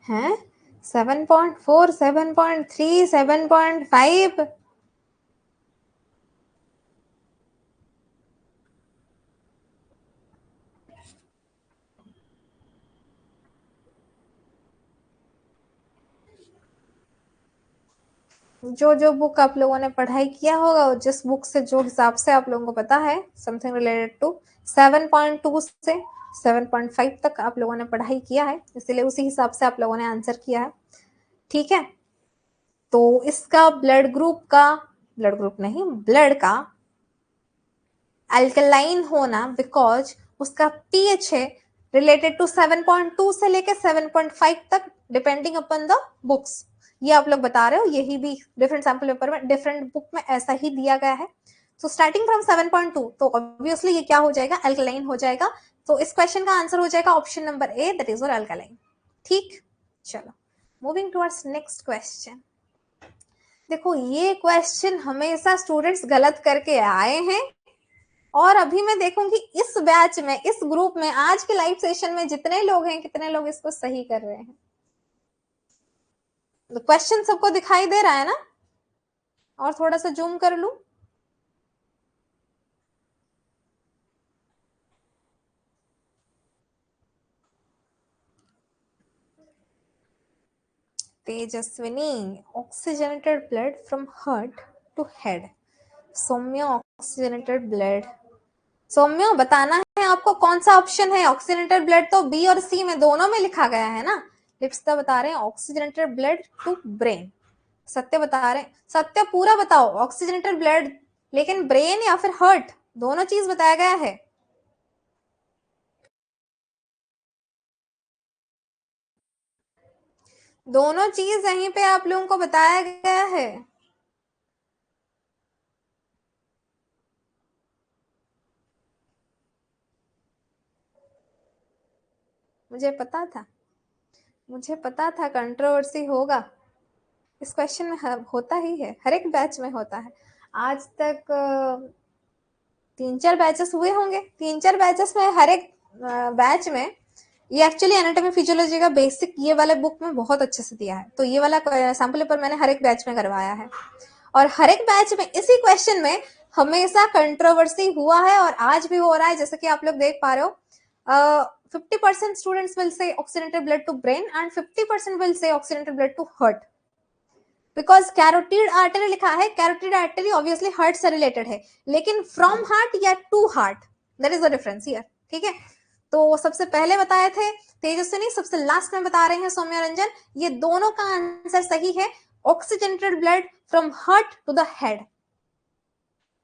हैं 7.4, 7.3, 7.5? जो जो बुक आप लोगों ने पढ़ाई किया होगा, जिस बुक से जो हिसाब से आप लोगों को पता है, समथिंग रिलेटेड टू 7.2 से 7.5 तक आप लोगों ने पढ़ाई किया है, इसलिए उसी हिसाब से आप लोगों ने आंसर किया है। ठीक है, तो इसका ब्लड ग्रुप का, ब्लड ग्रुप नहीं, ब्लड का अल्कलाइन होना बिकॉज उसका पीएच है रिलेटेड टू 7.2 से लेकर 7.5 तक, डिपेंडिंग अपॉन द बुक्स। ये आप लोग बता रहे हो, यही भी डिफरेंट सैंपल पेपर में, डिफरेंट बुक में ऐसा ही दिया गया है। तो स्टार्टिंग फ्रॉम 7.2, तो ऑब्वियसली ये क्या हो जाएगा, अल्कलाइन हो जाएगा। तो इस क्वेश्चन का आंसर हो जाएगा option number A, that is your alkaline. ठीक, चलो मूविंग टुवर्ड्स नेक्स्ट क्वेश्चन। देखो ये क्वेश्चन हमेशा स्टूडेंट्स गलत करके आए हैं, और अभी मैं देखूंगी इस बैच में, इस ग्रुप में, आज के लाइव सेशन में जितने लोग हैं, कितने लोग इसको सही कर रहे हैं। तो क्वेश्चन सबको दिखाई दे रहा है ना? और थोड़ा सा जूम कर लूं। Tejaswini, oxygenated blood from heart to head. Saumya, oxygenated blood, Saumya बताना है आपको कौन सा ऑप्शन है। ऑक्सीजनेटेड ब्लड तो बी और सी में दोनों में लिखा गया है ना। लिप्सिता बता रहे हैं ऑक्सीजनेटेड ब्लड टू ब्रेन। सत्य बता रहे हैं, सत्य पूरा बताओ, ऑक्सीजनेटेड ब्लड लेकिन ब्रेन या फिर हार्ट, दोनों चीज बताया गया है। दोनों चीज यहीं पे आप लोगों को बताया गया है। मुझे पता था कंट्रोवर्सी होगा। इस क्वेश्चन में होता ही है, हर एक बैच में होता है। आज तक 3-4 बैचेस हुए होंगे। 3-4 बैचेस में हर एक बैच में ये एक्चुअली एनाटॉमी फिजियोलॉजी का बेसिक ये वाला बुक में बहुत अच्छे से दिया है। तो ये वाला सैंपल पेपर मैंने हर एक बैच में करवाया है और हर एक बैच में इसी क्वेश्चन में हमेशा कंट्रोवर्सी हुआ है और आज भी हो रहा है। जैसे कि आप लोग देख पा रहे हो, 50% students will say oxygenated blood to brain and 50% will say oxygenated blood to heart. Because carotid artery लिखा है, कैरोटिड आर्टरी ऑब्वियसली हार्ट से रिलेटेड है, लेकिन फ्रॉम हार्ट या to heart, that is the difference here. ठीक है, तो सबसे पहले बताए थे तेजस्विनी, सबसे लास्ट में बता रहे हैं सौम्या रंजन। ये दोनों का आंसर सही है। Oxygenated blood from heart to the head,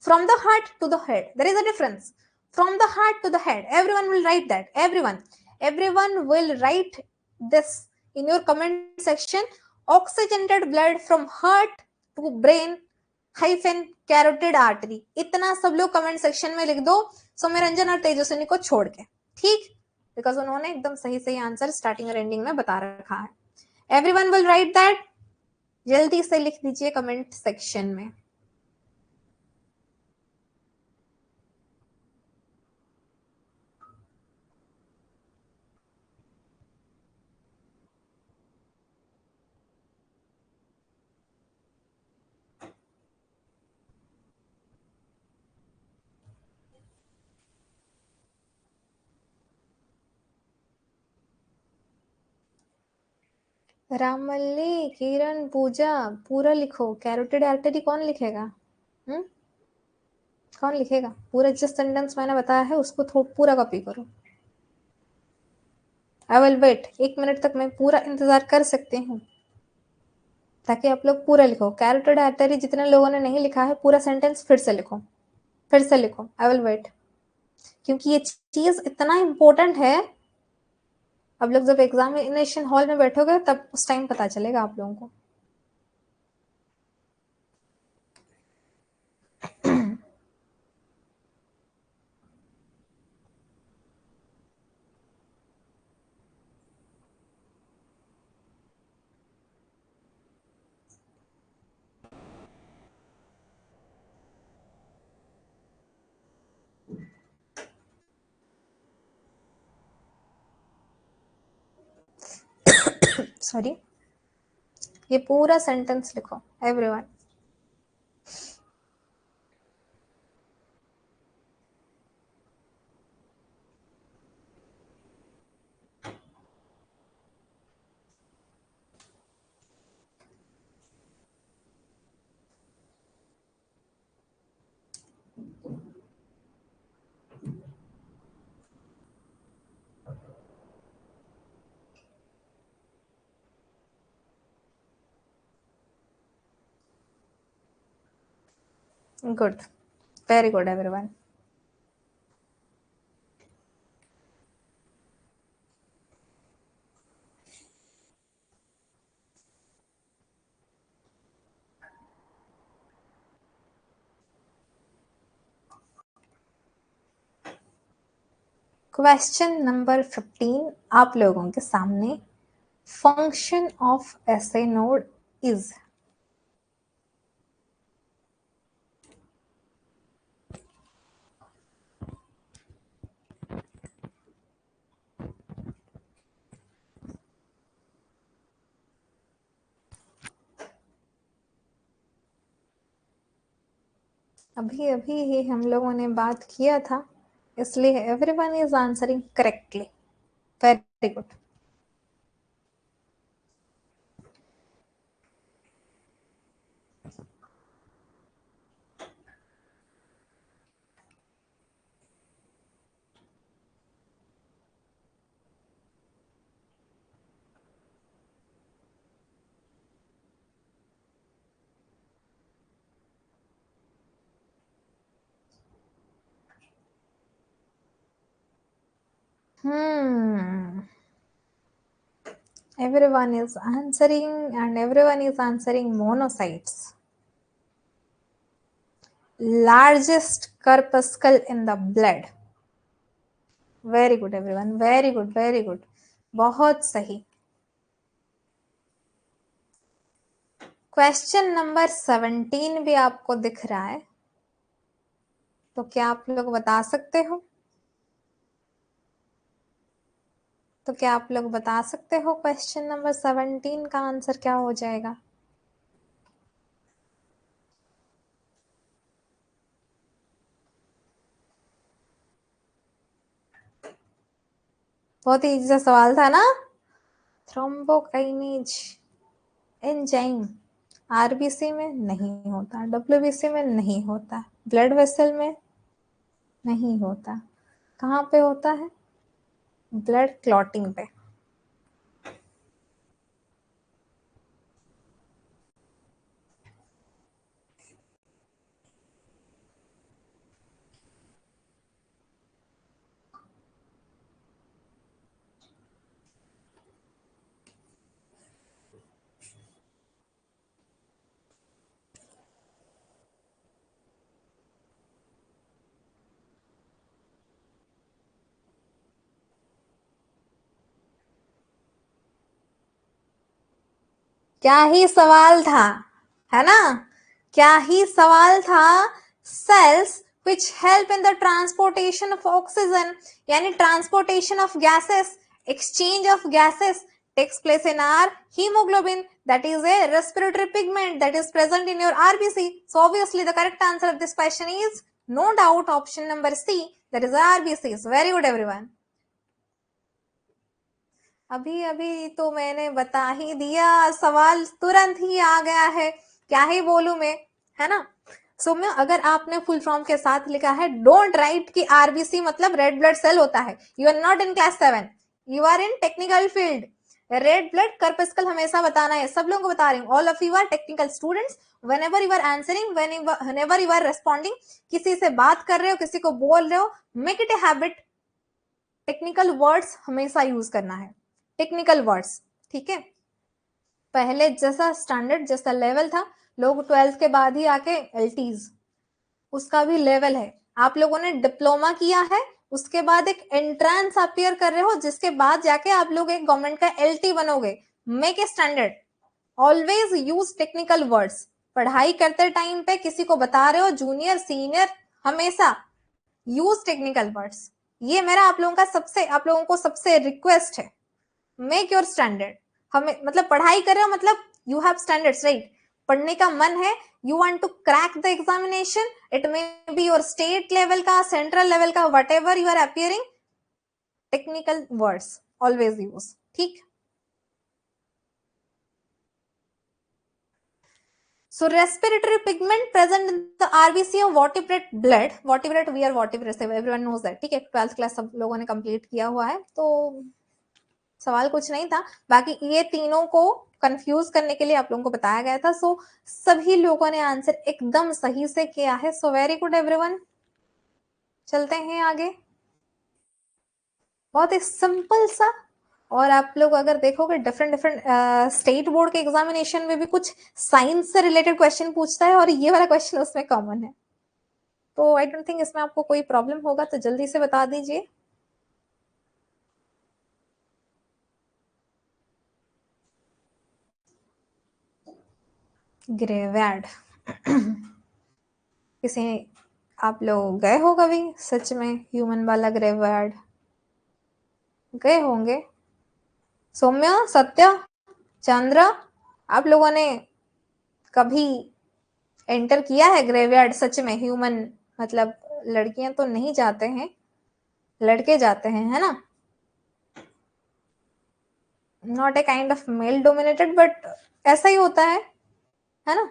from the heart to the head, there is a difference. From the heart to the head, everyone will write that. Everyone will write this in your comment section. Oxygenated blood from heart to brain hyphen carotid artery, इतना सब लोग comment section में लिख दो सौम्यरंजन और तेजस्विनी को छोड़ के। ठीक, बिकॉज उन्होंने एकदम सही सही आंसर स्टार्टिंग और एंडिंग में बता रखा है। एवरीवन विल राइट दैट, जल्दी से लिख दीजिए कमेंट सेक्शन में। रामल्ली, किरण, पूजा, पूरा लिखो। कैरोटिड आर्टरी कौन लिखेगा? हम्म, कौन लिखेगा? पूरा जिस सेंटेंस मैंने बताया है उसको पूरा कॉपी करो। आई विल वेट, 1 मिनट तक मैं पूरा इंतजार कर सकती हूँ ताकि आप लोग पूरा लिखो। कैरोटिड आर्टरी जितने लोगों ने नहीं लिखा है पूरा सेंटेंस फिर से लिखो, फिर से लिखो। आई विल वेट, क्योंकि ये चीज इतना इंपॉर्टेंट है। अब लोग जब एग्जामिनेशन हॉल में बैठोगे तब उस टाइम पता चलेगा आप लोगों को। सॉरी, ये पूरा सेंटेंस लिखो everyone. Good, very good everyone. Question number 15 आप लोगों के सामने, function of SA node is. अभी अभी ही हम लोगों ने बात किया था, इसलिए everyone is answering correctly. Very good. Everyone is answering and everyone is answering monocytes. Largest corpuscle in the blood. Very good everyone, very good, very good. बहुत सही. क्वेश्चन नंबर 17 भी आपको दिख रहा है, तो क्या आप लोग बता सकते हो? तो क्या आप लोग बता सकते हो क्वेश्चन नंबर 17 का आंसर क्या हो जाएगा? बहुत ही इजी सा सवाल था ना. थ्रोम्बोकाइनेज एंजाइम आरबीसी में नहीं होता, डब्ल्यूबीसी में नहीं होता, ब्लड वेसल में नहीं होता. कहाँ पे होता है? ब्लड क्लॉटिंग पे. क्या ही सवाल था, है ना? क्या ही सवाल था. Cells which help in the transportation of oxygen, यानी transportation of gases, exchange of gases takes place in our hemoglobin, that is a respiratory pigment that is present in your RBC. So obviously the correct answer of this question is no doubt option number C, that is RBCs. Very good everyone. अभी अभी तो मैंने बता ही दिया, सवाल तुरंत ही आ गया है, क्या ही बोलूं मैं, है ना? सौम्य, अगर आपने फुल फॉर्म के साथ लिखा है डोंट राइट कि आरबीसी मतलब रेड ब्लड सेल होता है. You are not in class 7, you are in technical field. Red blood corpuscle हमेशा बताना है, सब लोगों को बता रही हूँ. All of you are technical students. whenever you are answering, whenever you are responding, किसी से बात कर रहे हो, किसी को बोल रहे हो, make it a habit, technical words हमेशा यूज करना है. टेक्निकल वर्ड्स, ठीक है? पहले जैसा स्टैंडर्ड जैसा लेवल था, लोग 12th के बाद ही आके एलटीज, उसका भी लेवल है. आप लोगों ने डिप्लोमा किया है, उसके बाद एक एंट्रेंस अपियर कर रहे हो, जिसके बाद जाके आप लोग एक गवर्नमेंट का एलटी बनोगे. Make a standard, always use technical words. पढ़ाई करते टाइम पे किसी को बता रहे हो, जूनियर सीनियर, हमेशा यूज टेक्निकल वर्ड्स. ये मेरा आप लोगों को सबसे रिक्वेस्ट है. Make your standard. हमें मतलब पढ़ाई कर रहे हो, मतलब यू हैव स्टैंडर्ड्स, राइट? पढ़ने का मन है, you want to crack the examination, it may be your state level का, सेंट्रल लेवल का, whatever you are appearing, technical words always use. ठीक? So respiratory pigment present in the RBC of vertebrate blood. Vertebrate, we are vertebrates, everyone knows that. ठीक है, 12th class सब लोगों ने complete किया हुआ है, तो सवाल कुछ नहीं था. बाकी ये तीनों को कंफ्यूज करने के लिए आप लोगों को बताया गया था. सो सभी लोगों ने आंसर एकदम सही से किया है. So very good everyone. चलते हैं आगे. बहुत ही सिंपल सा. और आप लोग अगर देखोगे डिफरेंट डिफरेंट स्टेट बोर्ड के एग्जामिनेशन में भी कुछ साइंस से रिलेटेड क्वेश्चन पूछता है, और ये वाला क्वेश्चन उसमें कॉमन है. तो आई डोंट थिंक इसमें आपको कोई प्रॉब्लम होगा, तो जल्दी से बता दीजिए. ग्रेवयार्ड. किसी आप लोग गए हो कभी सच में ह्यूमन वाला ग्रेवयार्ड? गए होंगे. सौम्य, सत्य, चंद्र, आप लोगों ने कभी एंटर किया है ग्रेवयार्ड सच में? ह्यूमन मतलब लड़कियां तो नहीं जाते हैं, लड़के जाते हैं, है ना? Not a kind of male dominated, but ऐसा ही होता है ना?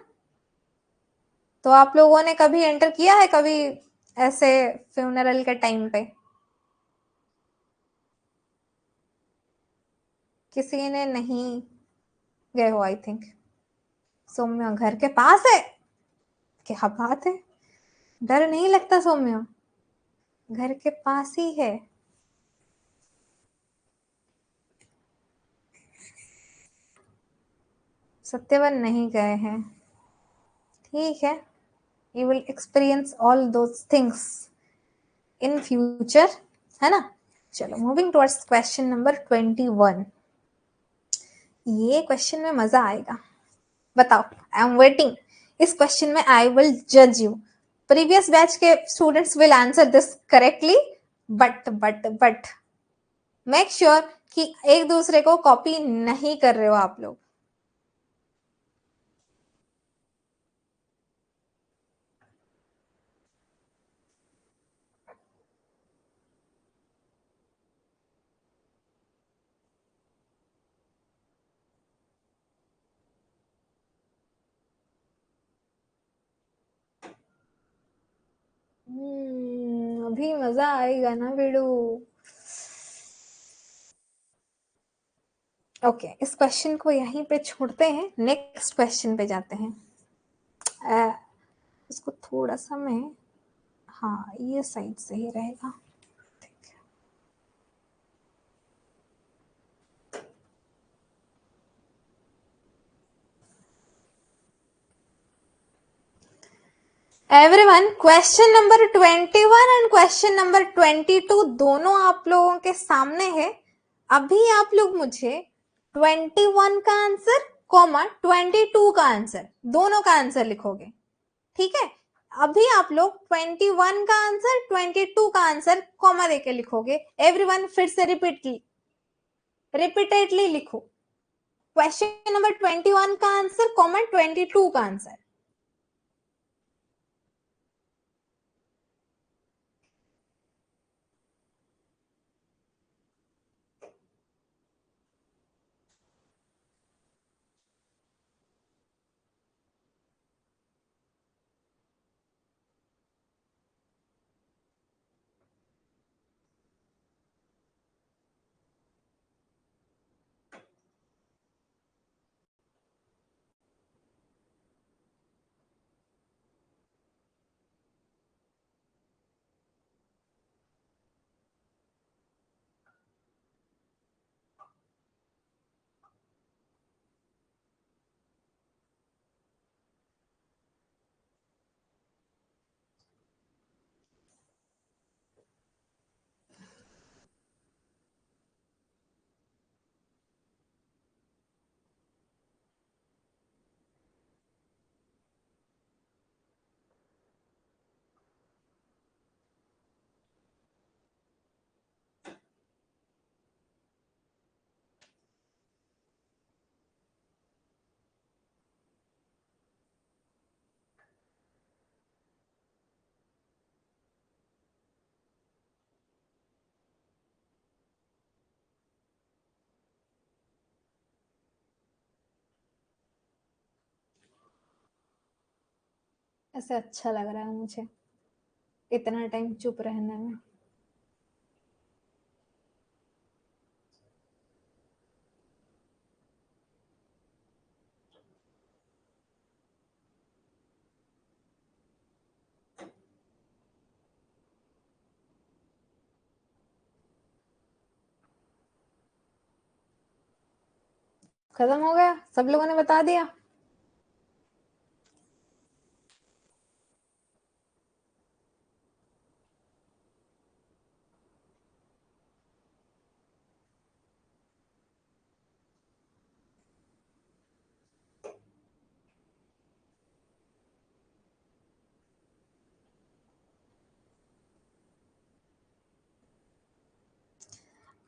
तो आप लोगों ने कभी एंटर किया है कभी ऐसे फ्यूनरल के टाइम पे? किसी ने नहीं गए हो आई थिंक. सौम्य, घर के पास है? क्या बात है, डर नहीं लगता सौम्य? घर के पास ही है. सत्यवन नहीं गए हैं, ठीक है, you will experience all those things in future, है ना। चलो मूविंग टुवर्ड्स क्वेश्चन नंबर 21। ये क्वेश्चन में मजा आएगा, बताओ, आई एम वेटिंग। इस क्वेश्चन में आई विल जज यू। प्रीवियस बैच के students will answer this correctly, but make sure कि एक दूसरे को कॉपी नहीं कर रहे हो आप लोग। अभी मजा आएगा ना बेडू। ओके, इस क्वेश्चन को यहीं पे छोड़ते हैं, नेक्स्ट क्वेश्चन पे जाते हैं। इसको थोड़ा सा मैं, हाँ ये साइड से ही रहेगा। Everyone, question number 21 and question number 22 दोनों आप लोगों के सामने है। अभी आप लोग मुझे 21 का आंसर कॉमा 22 का आंसर, दोनों का आंसर लिखोगे, ठीक है। अभी आप लोग 21 का आंसर 22 का आंसर कॉमा देके लिखोगे। एवरीवन फिर से रिपीटेडली लिखो, क्वेश्चन नंबर 21 का आंसर कॉमा 22 का आंसर। ऐसे अच्छा लग रहा है मुझे इतना टाइम चुप रहने में। खत्म हो गया, सब लोगों ने बता दिया।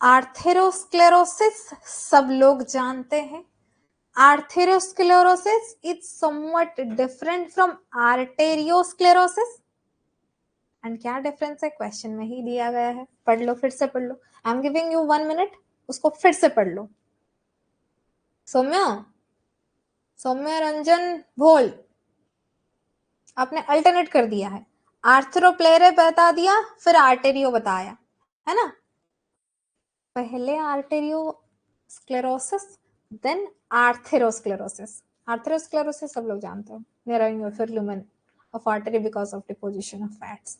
आर्थेरोस्क्लेरोसिस सब लोग जानते हैं। Atherosclerosis is somewhat different from arteriosclerosis. And क्या डिफरेंस है क्वेश्चन में ही दिया गया है, पढ़ लो, फिर से पढ़ लो। I am giving you 1 minute, उसको फिर से पढ़ लो। सौम्या, सौम्या रंजन भोल, आपने अल्टरनेट कर दिया है। आर्थ्रोप्लेरे बता दिया, फिर आर्टेरियो बताया, है ना। पहले आर्टेरियोस्क्लेरोसिस, देन आर्थेरोस्क्लेरोसिस। आर्थेरोस्क्लेरोसिस सब लोग जानते हो, narrowing of lumen of artery because of deposition of fats.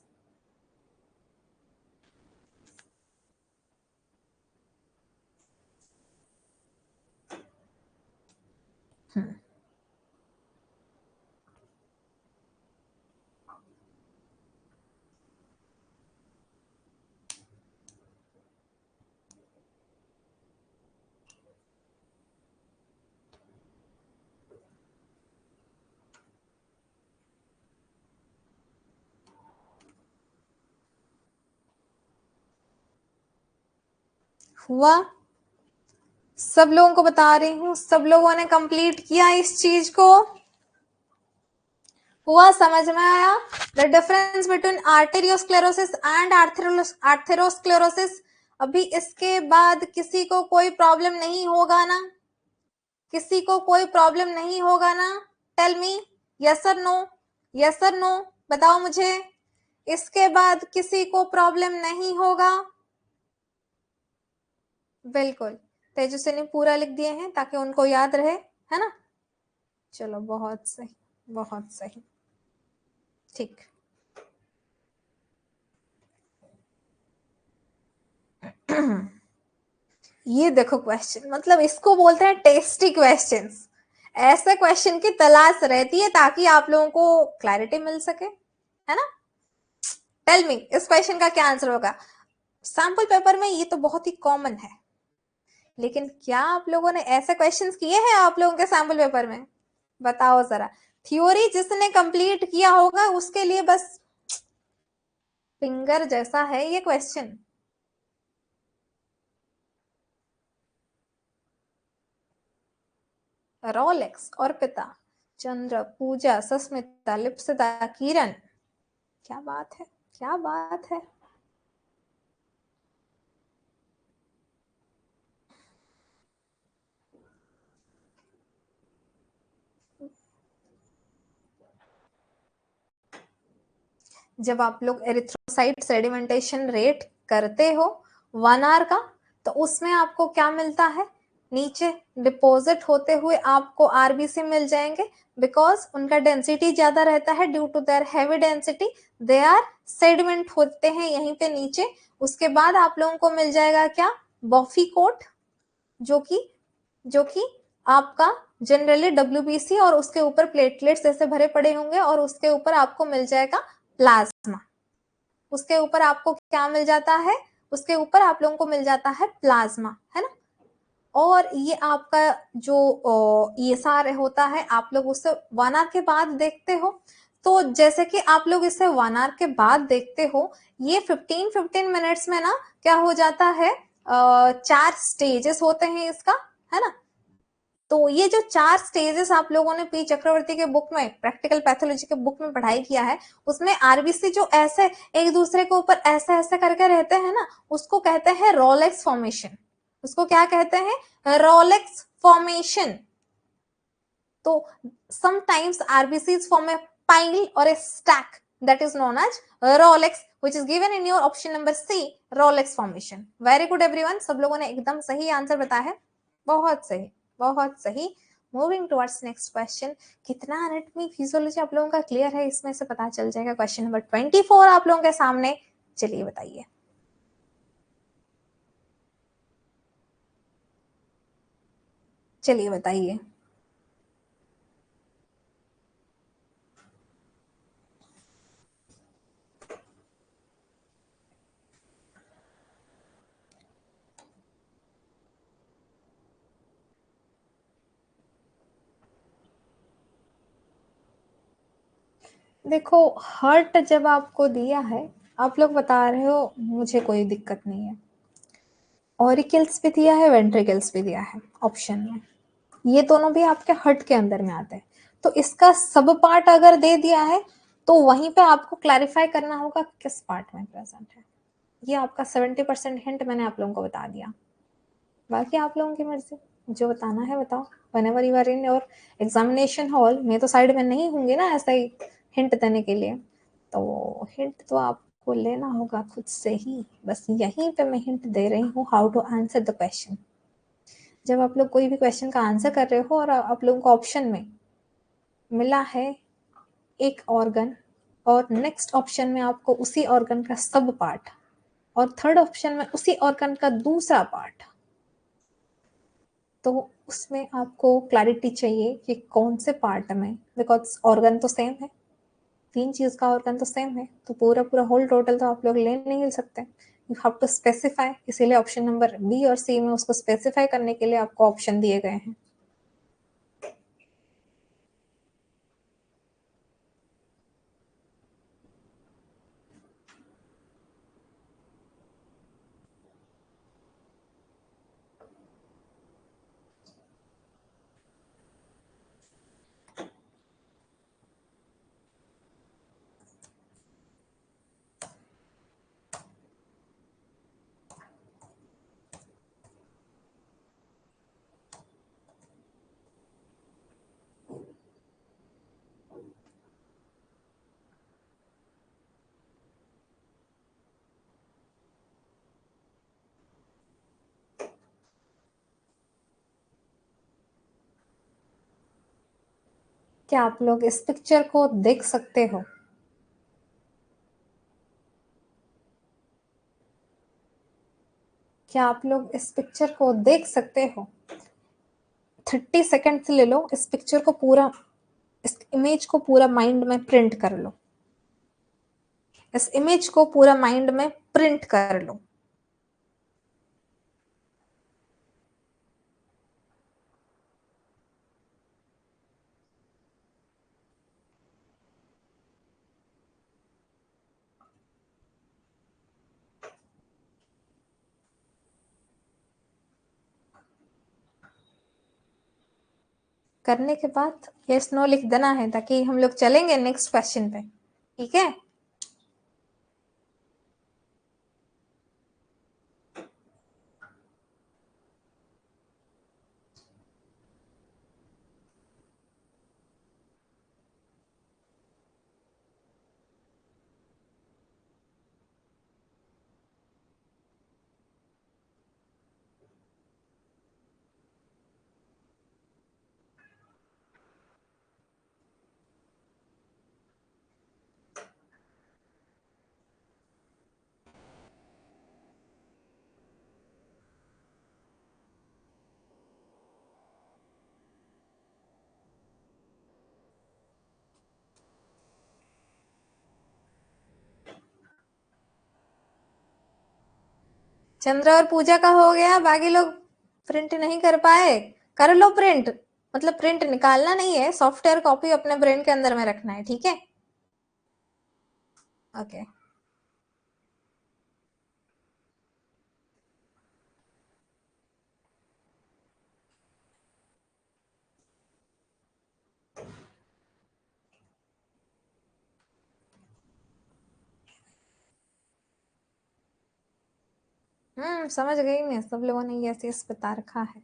हुआ? सब लोगों को बता रही हूँ, सब लोगों ने कंप्लीट किया इस चीज को? हुआ? समझ में आया? The difference between arteriosclerosis and atherosclerosis. अभी इसके बाद किसी को कोई प्रॉब्लम नहीं होगा ना? किसी को कोई प्रॉब्लम नहीं होगा ना? टेल मी यस और नो, यस और नो बताओ मुझे। इसके बाद किसी को प्रॉब्लम नहीं होगा? बिल्कुल, तेजस्वी ने पूरा लिख दिए हैं ताकि उनको याद रहे, है ना? चलो बहुत सही, बहुत सही, ठीक। ये देखो क्वेश्चन, मतलब इसको बोलते हैं टेस्टी क्वेश्चंस। ऐसे क्वेश्चन की तलाश रहती है ताकि आप लोगों को क्लैरिटी मिल सके, है ना? टेल मी इस क्वेश्चन का क्या आंसर होगा? सैंपल पेपर में ये तो बहुत ही कॉमन है, लेकिन क्या आप लोगों ने ऐसे क्वेश्चंस किए हैं आप लोगों के सैंपल पेपर में? बताओ जरा। थ्योरी जिसने कंप्लीट किया होगा उसके लिए बस फिंगर जैसा है ये क्वेश्चन। रोलेक्स, अर्पिता, चंद्र, पूजा, सस्मिता, लिप्सिता, किरण, क्या बात है, क्या बात है। जब आप लोग एरिथ्रोसाइट सेडिमेंटेशन रेट करते हो 1 आवर का, तो उसमें आपको क्या मिलता है? नीचे डिपॉजिट होते हुए आपको आरबीसी मिल जाएंगे, बिकॉज उनका डेंसिटी ज्यादा रहता है। Due to their heavy density they are sediment होते हैं यहीं पे नीचे। उसके बाद आप लोगों को मिल जाएगा क्या? बॉफी कोट, जो कि आपका जनरली डब्ल्यूबीसी और उसके ऊपर प्लेटलेट्स ऐसे भरे पड़े होंगे, और उसके ऊपर आपको मिल जाएगा प्लाज्मा। उसके ऊपर आपको क्या मिल जाता है? उसके ऊपर आप लोगों को मिल जाता है प्लाज्मा, है ना? और ये आपका जो ये सारे होता है, आप लोग उससे 1 आवर के बाद देखते हो। तो जैसे कि आप लोग इसे 1 आवर के बाद देखते हो, ये 15 मिनट्स में ना क्या हो जाता है, 4 स्टेजेस होते हैं इसका, है ना? तो ये जो 4 स्टेजेस आप लोगों ने पी चक्रवर्ती के बुक में, प्रैक्टिकल पैथोलॉजी के बुक में पढ़ाई किया है, उसमें आरबीसी जो ऐसे एक दूसरे के ऊपर ऐसे ऐसे करके रहते हैं ना, उसको कहते हैं रोलेक्स फॉर्मेशन। उसको क्या कहते हैं? Rolex formation. तो sometimes RBCs form a pile or a stack that is known as Rolex, which is given in your option number C, Rolex formation. Very good everyone, सब लोगों ने एकदम सही आंसर बताया है, बहुत सही, बहुत सही। Moving towards next question. कितना एनाटॉमी फिजियोलॉजी आप लोगों का क्लियर है इसमें से पता चल जाएगा। क्वेश्चन नंबर 24 आप लोगों के सामने, चलिए बताइए। चलिए बताइए। देखो, हर्ट जब आपको दिया है, आप लोग बता रहे हो मुझे कोई दिक्कत नहीं है, ऑरिकल्स भी दिया है, वेंट्रिकल्स भी दिया है ऑप्शन में, ये दोनों भी आपके हर्ट के अंदर में आते हैं। तो इसका सब पार्ट अगर दे दिया है, तो वहीं पे आपको क्लैरिफाई करना होगा किस पार्ट में प्रेजेंट है। ये आपका 70% हिंट मैंने आप लोगों को बता दिया, बाकी आप लोगों की मर्जी, जो बताना है बताओ। whenever you are in your examination hall, मैं तो साइड में नहीं होंगी ना ऐसा ही हिंट देने के लिए, तो हिंट तो आपको लेना होगा खुद से ही। बस यहीं पे मैं हिंट दे रही हूँ how to answer the question. जब आप लोग कोई भी क्वेश्चन का आंसर कर रहे हो और आप लोगों को ऑप्शन में मिला है एक ऑर्गन, और नेक्स्ट ऑप्शन में आपको उसी ऑर्गन का सब पार्ट, और थर्ड ऑप्शन में उसी ऑर्गन का दूसरा पार्ट, तो उसमें आपको क्लैरिटी चाहिए कि कौन से पार्ट में, बिकॉज ऑर्गन तो सेम है, 3 चीज का ऑर्गन तो सेम है, तो पूरा पूरा होल टोटल तो आप लोग ले नहीं सकते। यू हैव टू स्पेसिफाई, इसीलिए ऑप्शन नंबर बी और सी में उसको स्पेसिफाई करने के लिए आपको ऑप्शन दिए गए हैं। क्या आप लोग इस पिक्चर को देख सकते हो? क्या आप लोग इस पिक्चर को देख सकते हो? 30 सेकेंड्स ले लो, इस पिक्चर को पूरा, इस इमेज को पूरा माइंड में प्रिंट कर लो। इस इमेज को पूरा माइंड में प्रिंट कर लो। करने के बाद यस नो लिख देना है ताकि हम लोग चलेंगे नेक्स्ट क्वेश्चन पे, ठीक है? चंद्र और पूजा का हो गया, बाकी लोग प्रिंट नहीं कर पाए। कर लो प्रिंट, मतलब प्रिंट निकालना नहीं है, सॉफ्टवेयर कॉपी अपने ब्रेन के अंदर में रखना है, ठीक है? ओके। समझ गई मैं, सब लोगों ने यस यस बता रखा है।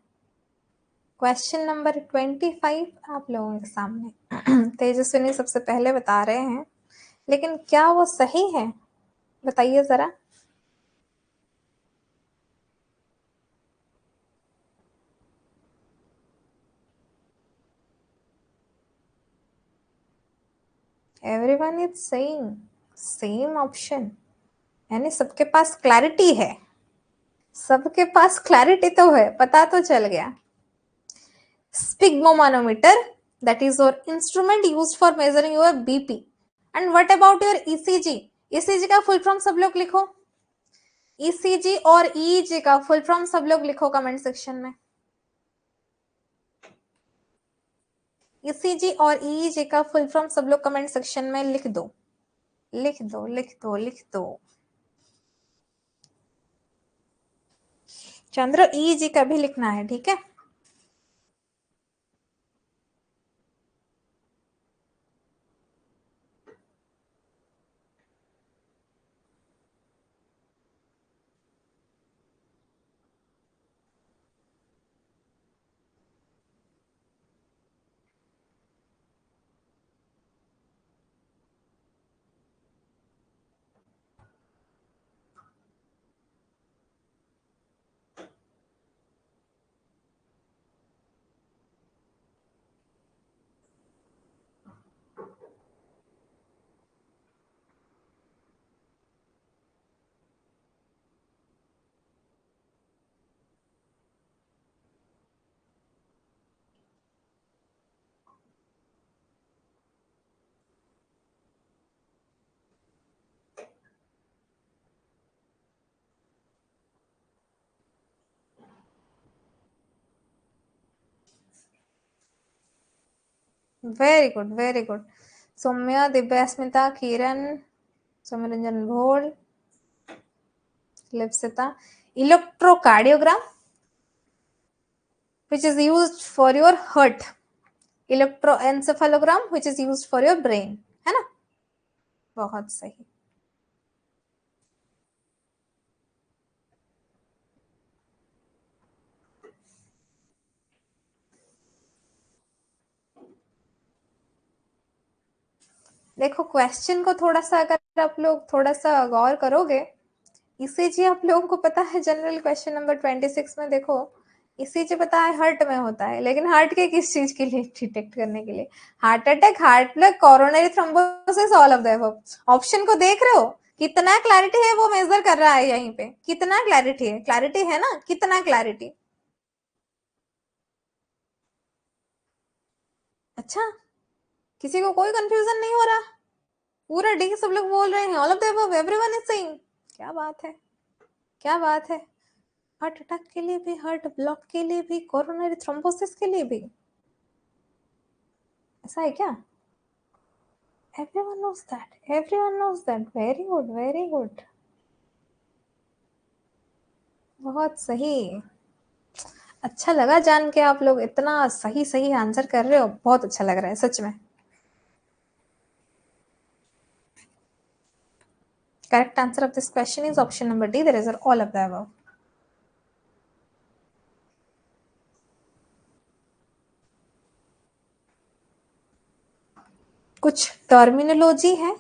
क्वेश्चन नंबर 25 आप लोगों के सामने। तेजस्विनी सबसे पहले बता रहे हैं, लेकिन क्या वो सही है? बताइए जरा। Everyone is saying same option, यानी सबके पास क्लैरिटी है। सबके पास क्लैरिटी तो है, पता तो चल गया। Sphygmomanometer, that is your instrument used for measuring your BP. And what about your ECG? ECG का फुल फॉर्म सब लोग लिखो। ECG और EEG का फुल फॉर्म सब लोग लिखो कमेंट सेक्शन में। ECG और EEG का फुल फॉर्म सब लोग कमेंट सेक्शन में लिख दो, लिख दो, लिख दो, लिख दो। चंद्र EEG का भी लिखना है, ठीक है? Very good, very good. Soumya, Divyasmita, Kiran, Soumyaranjan Bhol, Lipsita. Electrocardiogram which is used for your heart, electroencephalogram which is used for your brain, है ना? बहुत सही। देखो क्वेश्चन को थोड़ा सा अगर आप लोग थोड़ा सा गौर करोगे, ईसीजी आप लोगों को पता है जनरल क्वेश्चन नंबर 26 में देखो ECG पता है हार्ट में होता है, लेकिन हार्ट के किस चीज के लिए डिटेक्ट करने के लिए? Heart attack, heart block, coronary thrombosis, all of the above. Option को देख रहे हो कितना क्लैरिटी है, वो मेजर कर रहा है यहीं पे, कितना क्लैरिटी है, क्लैरिटी है ना, कितना क्लैरिटी। अच्छा, किसी को कोई कंफ्यूजन नहीं हो रहा? पूरा डी सब लोग बोल रहे हैं all of the above, everyone is saying. क्या बात है, क्या बात है। हार्ट अटैक के लिए भी, हार्ट ब्लॉक के लिए भी, कोरोनरी थ्रोम्बोसिस के लिए भी, ऐसा है क्या? Everyone knows that. Everyone knows that. Very good, very good. बहुत सही। अच्छा लगा जान के आप लोग इतना सही सही आंसर कर रहे हो, बहुत अच्छा लग रहा है सच में। Correct answer of this question is option number D, there is all of the above. कुछ टर्मिनोलॉजी है,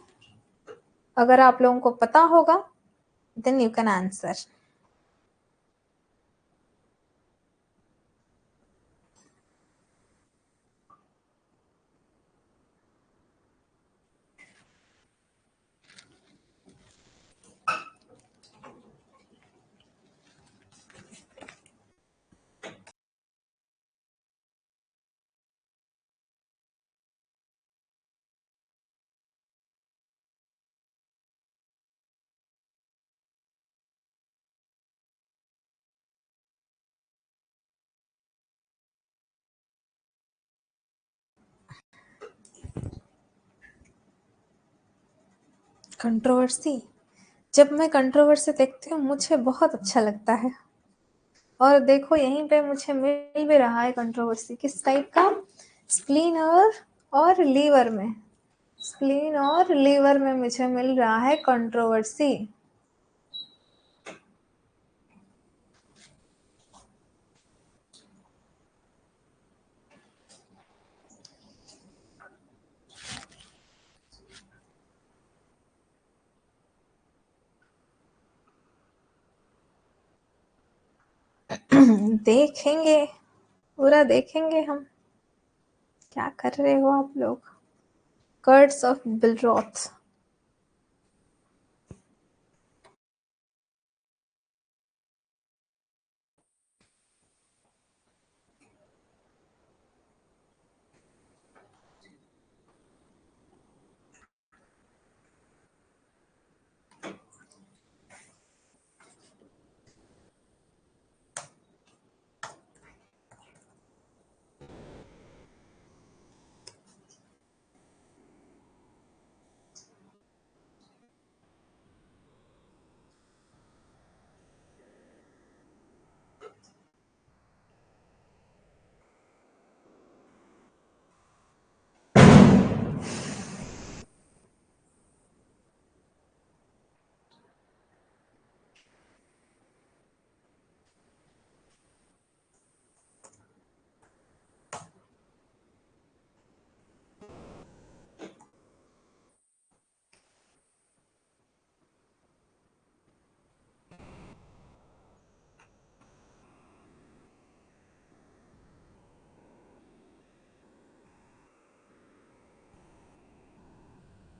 अगर आप लोगों को पता होगा then you can answer. Controversy, जब मैं कंट्रोवर्सी देखती हूँ मुझे बहुत अच्छा लगता है। और देखो यहीं पे मुझे मिल भी रहा है कंट्रोवर्सी, किस टाइप का? स्प्लीन और लीवर में, स्प्लीन और लीवर में मुझे मिल रहा है कंट्रोवर्सी। देखेंगे, पूरा देखेंगे हम। क्या कर रहे हो आप लोग? Cords of Billroth.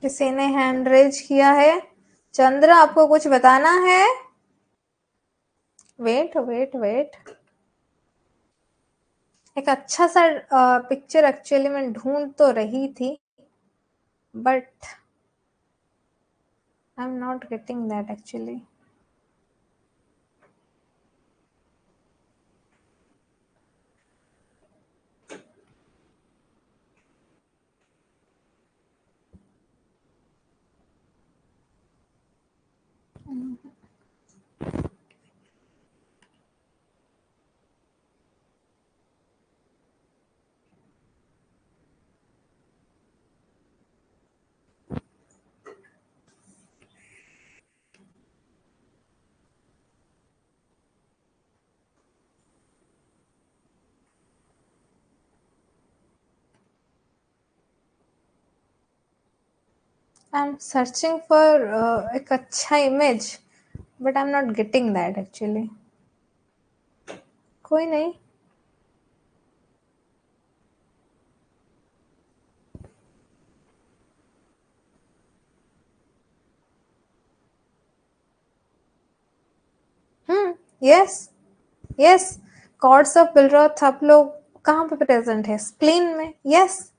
किसी ने हैंड रेज किया है? चंद्र आपको कुछ बताना है? वेट वेट वेट, एक अच्छा सा पिक्चर एक्चुअली मैं ढूंढ तो रही थी, but I am not getting that actually. I am searching for एक अच्छा image, but I am not getting that actually. कोई नहीं, यस यस, कॉर्ड्स ऑफ बिलरॉथ आप लोग कहाँ पे प्रेजेंट है? स्प्लीन में। यस,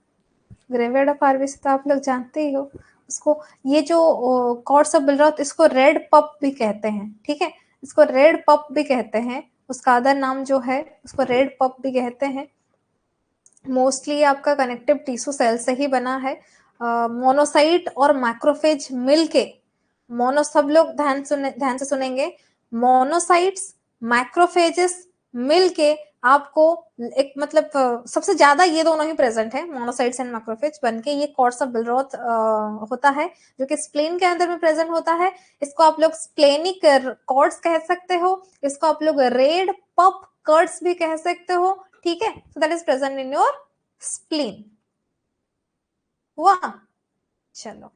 ग्रेवियर्ड ऑफ आर्वी से तो आप लोग जानते ही हो उसको। ये जो कॉर्ड्स ऑफ बिलरॉथ, इसको रेड पप भी कहते हैं, ठीक है, इसको रेड पप भी कहते हैं, उसका अदर नाम जो है उसको रेड पप भी कहते हैं। मोस्टली आपका कनेक्टिव टिश्यू सेल से ही बना है। मोनोसाइट और मैक्रोफेज मिलके, मोनो सब लोग ध्यान से सुनेंगे, मोनोसाइट्स मैक्रोफेजेस मिलके आपको एक मतलब सबसे ज्यादा ये दोनों ही प्रेजेंट है, मोनोसाइट्स एंड मैक्रोफेज बनके ये कॉर्ड्स ऑफ बिलरॉथ होता है, जो कि स्प्लेन के अंदर में प्रेजेंट होता है। इसको आप लोग स्प्लेनिक कॉर्ड्स कह सकते हो, इसको आप लोग रेड पप कर्ड्स भी कह सकते हो, ठीक है। So that is present in your spleen. हुआ? चलो,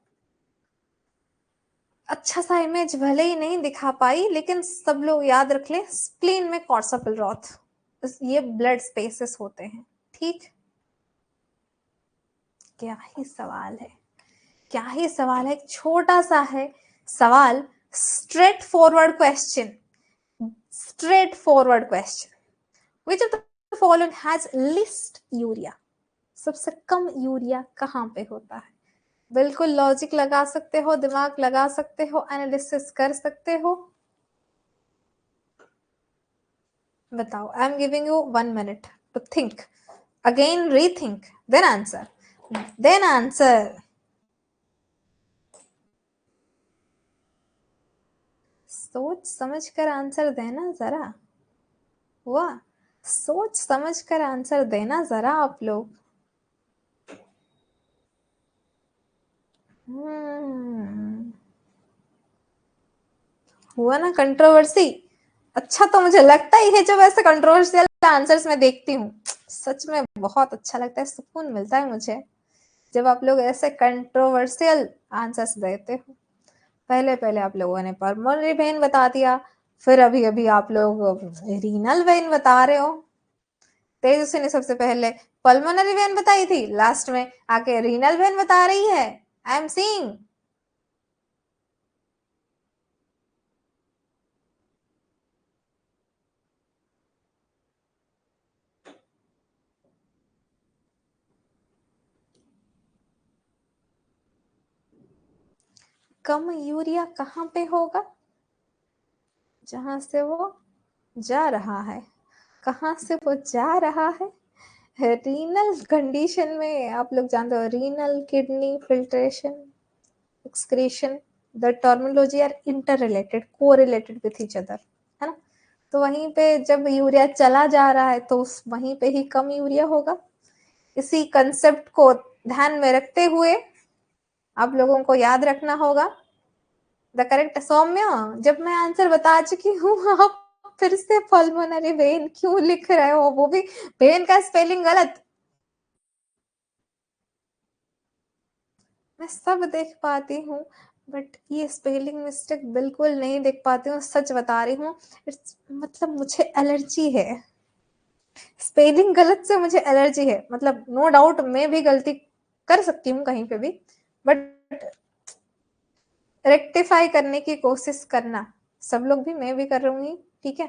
अच्छा सा इमेज भले ही नहीं दिखा पाई, लेकिन सब लोग याद रख ले, स्प्लीन में कॉर्ड्स ऑफ बिलरॉथ, ये ब्लड स्पेसेस होते हैं, ठीक। क्या ही सवाल है, क्या ही सवाल है, छोटा सा है सवाल, straight forward question, straight forward question. Which of the following has list urea? सबसे कम यूरिया कहाँ पे होता है? बिल्कुल लॉजिक लगा सकते हो, दिमाग लगा सकते हो, एनालिसिस कर सकते हो, बताओ। I am giving you 1 minute to think, again rethink, then answer, then answer. सोच समझ कर आंसर देना जरा, हुआ? सोच समझ कर आंसर देना जरा आप लोग। हुआ ना कंट्रोवर्सी? अच्छा तो मुझे लगता ही है, जब ऐसे कंट्रोवर्शियल आंसर्स मैं देखती हूँ, सच में बहुत अच्छा लगता है, सुकून मिलता है मुझे जब आप लोग ऐसे कंट्रोवर्शियल आंसर्स देते हो। पहले पहले आप लोगों ने पल्मोनरी वेन बता दिया, फिर अभी अभी आप लोग रीनल वेन बता रहे हो। तेजस्वी ने सबसे पहले पल्मोनरी वेन बताई थी, लास्ट में आके रीनल वेन बता रही है। आई एम सीइंग। कम यूरिया कहाँ पे होगा? जहां से वो जा रहा है। कहाँ से वो जा रहा है? रीनल कंडीशन में आप लोग जानते हो, renal kidney filtration excretion, the terminology are inter related, co related with each other, है ना। तो वहीं पे जब यूरिया चला जा रहा है तो वहीं पे ही कम यूरिया होगा। इसी कंसेप्ट को ध्यान में रखते हुए आप लोगों को याद रखना होगा द करेक्ट। सौम्य, जब मैं आंसर बता चुकी हूँ, आप फिर से पल्मोनरी वेन क्यों लिख रहे हो? वो भी वेन का स्पेलिंग गलत। मैं सब देख पाती हूँ, बट ये स्पेलिंग मिस्टेक बिल्कुल नहीं देख पाती हूँ, सच बता रही हूँ। मतलब मुझे एलर्जी है, स्पेलिंग गलत से मुझे एलर्जी है। मतलब नो डाउट मैं भी गलती कर सकती हूँ कहीं पे भी, बट रेक्टिफाई करने की कोशिश करना, सब लोग भी, मैं भी कर रही हूँ, ठीक है।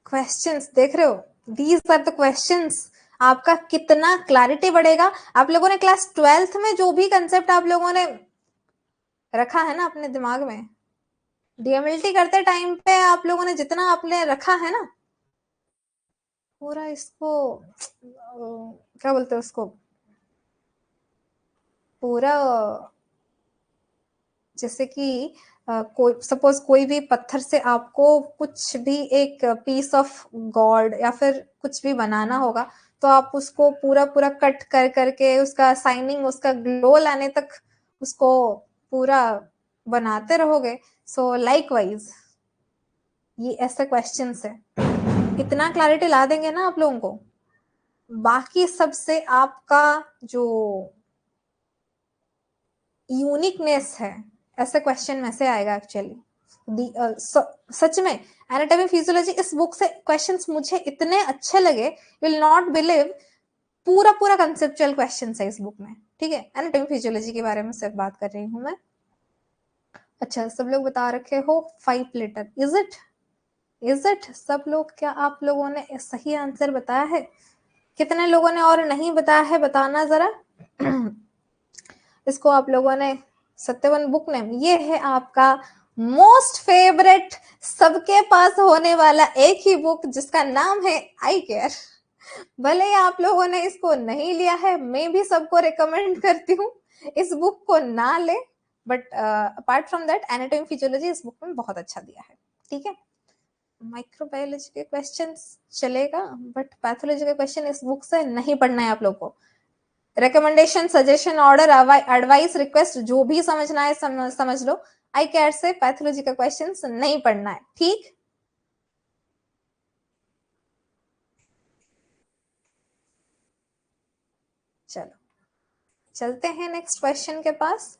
क्वेश्चंस देख रहे हो, दीज आर द क्वेश्चंस। आपका कितना क्लैरिटी बढ़ेगा। आप लोगों ने क्लास 12th में जो भी कंसेप्ट आप लोगों ने रखा है ना अपने दिमाग में, डीएमएलटी करते टाइम पे आप लोगों ने जितना आपने रखा है ना, पूरा इसको क्या बोलते हैं उसको, पूरा जैसे कि कोई सपोज कोई भी पत्थर से आपको कुछ भी एक पीस ऑफ गॉड या फिर कुछ भी बनाना होगा, तो आप उसको पूरा पूरा कट कर करके उसका साइनिंग, उसका ग्लो लाने तक उसको पूरा बनाते रहोगे। सो लाइकवाइज ये ऐसे क्वेश्चंस है, इतना क्लैरिटी ला देंगे ना आप लोगों को, बाकी सबसे आपका जो यूनिकनेस है ऐसे क्वेश्चन में से आएगा एक्चुअली। सच में एनाटॉमी फिजियोलॉजी इस बुक से क्वेश्चंस मुझे इतने अच्छे लगे, विल नॉट बिलीव, पूरा पूरा कंसेप्चुअल क्वेश्चन है इस बुक में, ठीक है। एनाटॉमी फिजियोलॉजी के बारे में सिर्फ बात कर रही हूँ मैं। अच्छा, सब लोग बता रखे हो 5 लीटर। इज इट सब लोग, क्या आप लोगों ने सही आंसर बताया है? कितने लोगों ने और नहीं बताया है, बताना जरा। इसको आप लोगों ने सत्यवन बुक नेम, ये है आपका मोस्ट फेवरेट, सबके पास होने वाला एक ही बुक जिसका नाम है आई केयर। भले ही आप लोगों ने इसको नहीं लिया है, मैं भी सबको रिकमेंड करती हूँ इस बुक को ना ले, but apart from that anatomy physiology इस बुक में बहुत अच्छा दिया है। ठीक है, माइक्रोबायोलॉजी के क्वेश्चन चलेगा, बट पैथोलॉजी के क्वेश्चन इस बुक से नहीं पढ़ना है आप लोग को। Recommendation, suggestion, order, advice, request, जो भी समझना है समझ लो, आई केयर से पैथोलॉजी का क्वेश्चन नहीं पढ़ना है। ठीक, चलो चलते हैं नेक्स्ट क्वेश्चन के पास।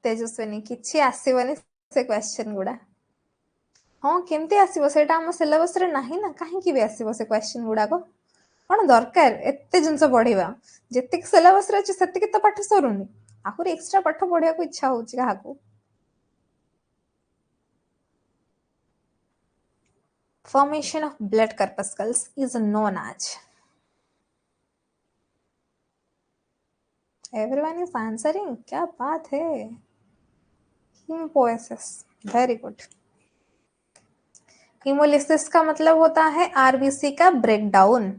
तेजस्विनी, किछि आसीबनी से क्वेश्चन गुड़ा। हाँ, केमती आसीबो सेटा हम सिलेबस रे नाही ना, काहेकि भी आसीबो से क्वेश्चन गुड़ा को कौन दरकार एते जिंस पढ़िबा? जेतिक सिलेबस रे अछि सेतिक तो पाठ सरुनी, आहुरी एक्स्ट्रा पाठ पढ़िया को इच्छा होछि काहाको। Formation of blood corpuscles is known as, everyone is answering, क्या बात है, हीमोपोएसिस, वेरी गुड। हीमोलिसिस का मतलब होता है आरबीसी का ब्रेकडाउन।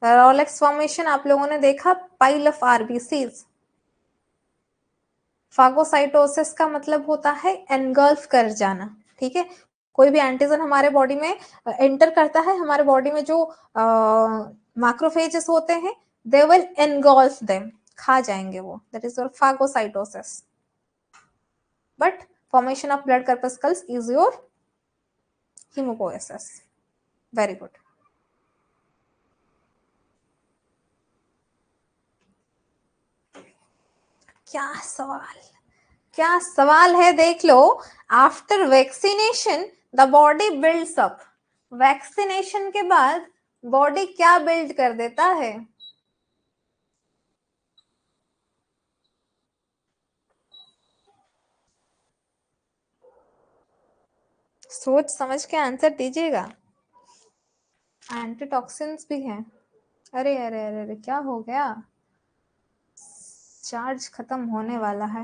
रॉलेक्स फॉर्मेशन आप लोगों ने देखा, पाइल ऑफ आरबीसीज। फागोसाइटोसिस का मतलब होता है एनगल्फ कर जाना। ठीक है, कोई भी एंटीजन हमारे बॉडी में एंटर करता है, हमारे बॉडी में जो मैक्रोफेजेस होते हैं, दे विल एनगल्फ देम, खा जाएंगे वो, that is your phagocytosis. But formation of blood corpuscles is your hemopoiesis. Very good. क्या सवाल है देख लो। After vaccination the body builds up, vaccination के बाद बॉडी क्या बिल्ड कर देता है? सोच समझ के आंसर दीजिएगा। एंटीटॉक्सिन्स भी हैं। अरे अरे अरे अरे, क्या हो गया? चार्ज खत्म होने वाला है।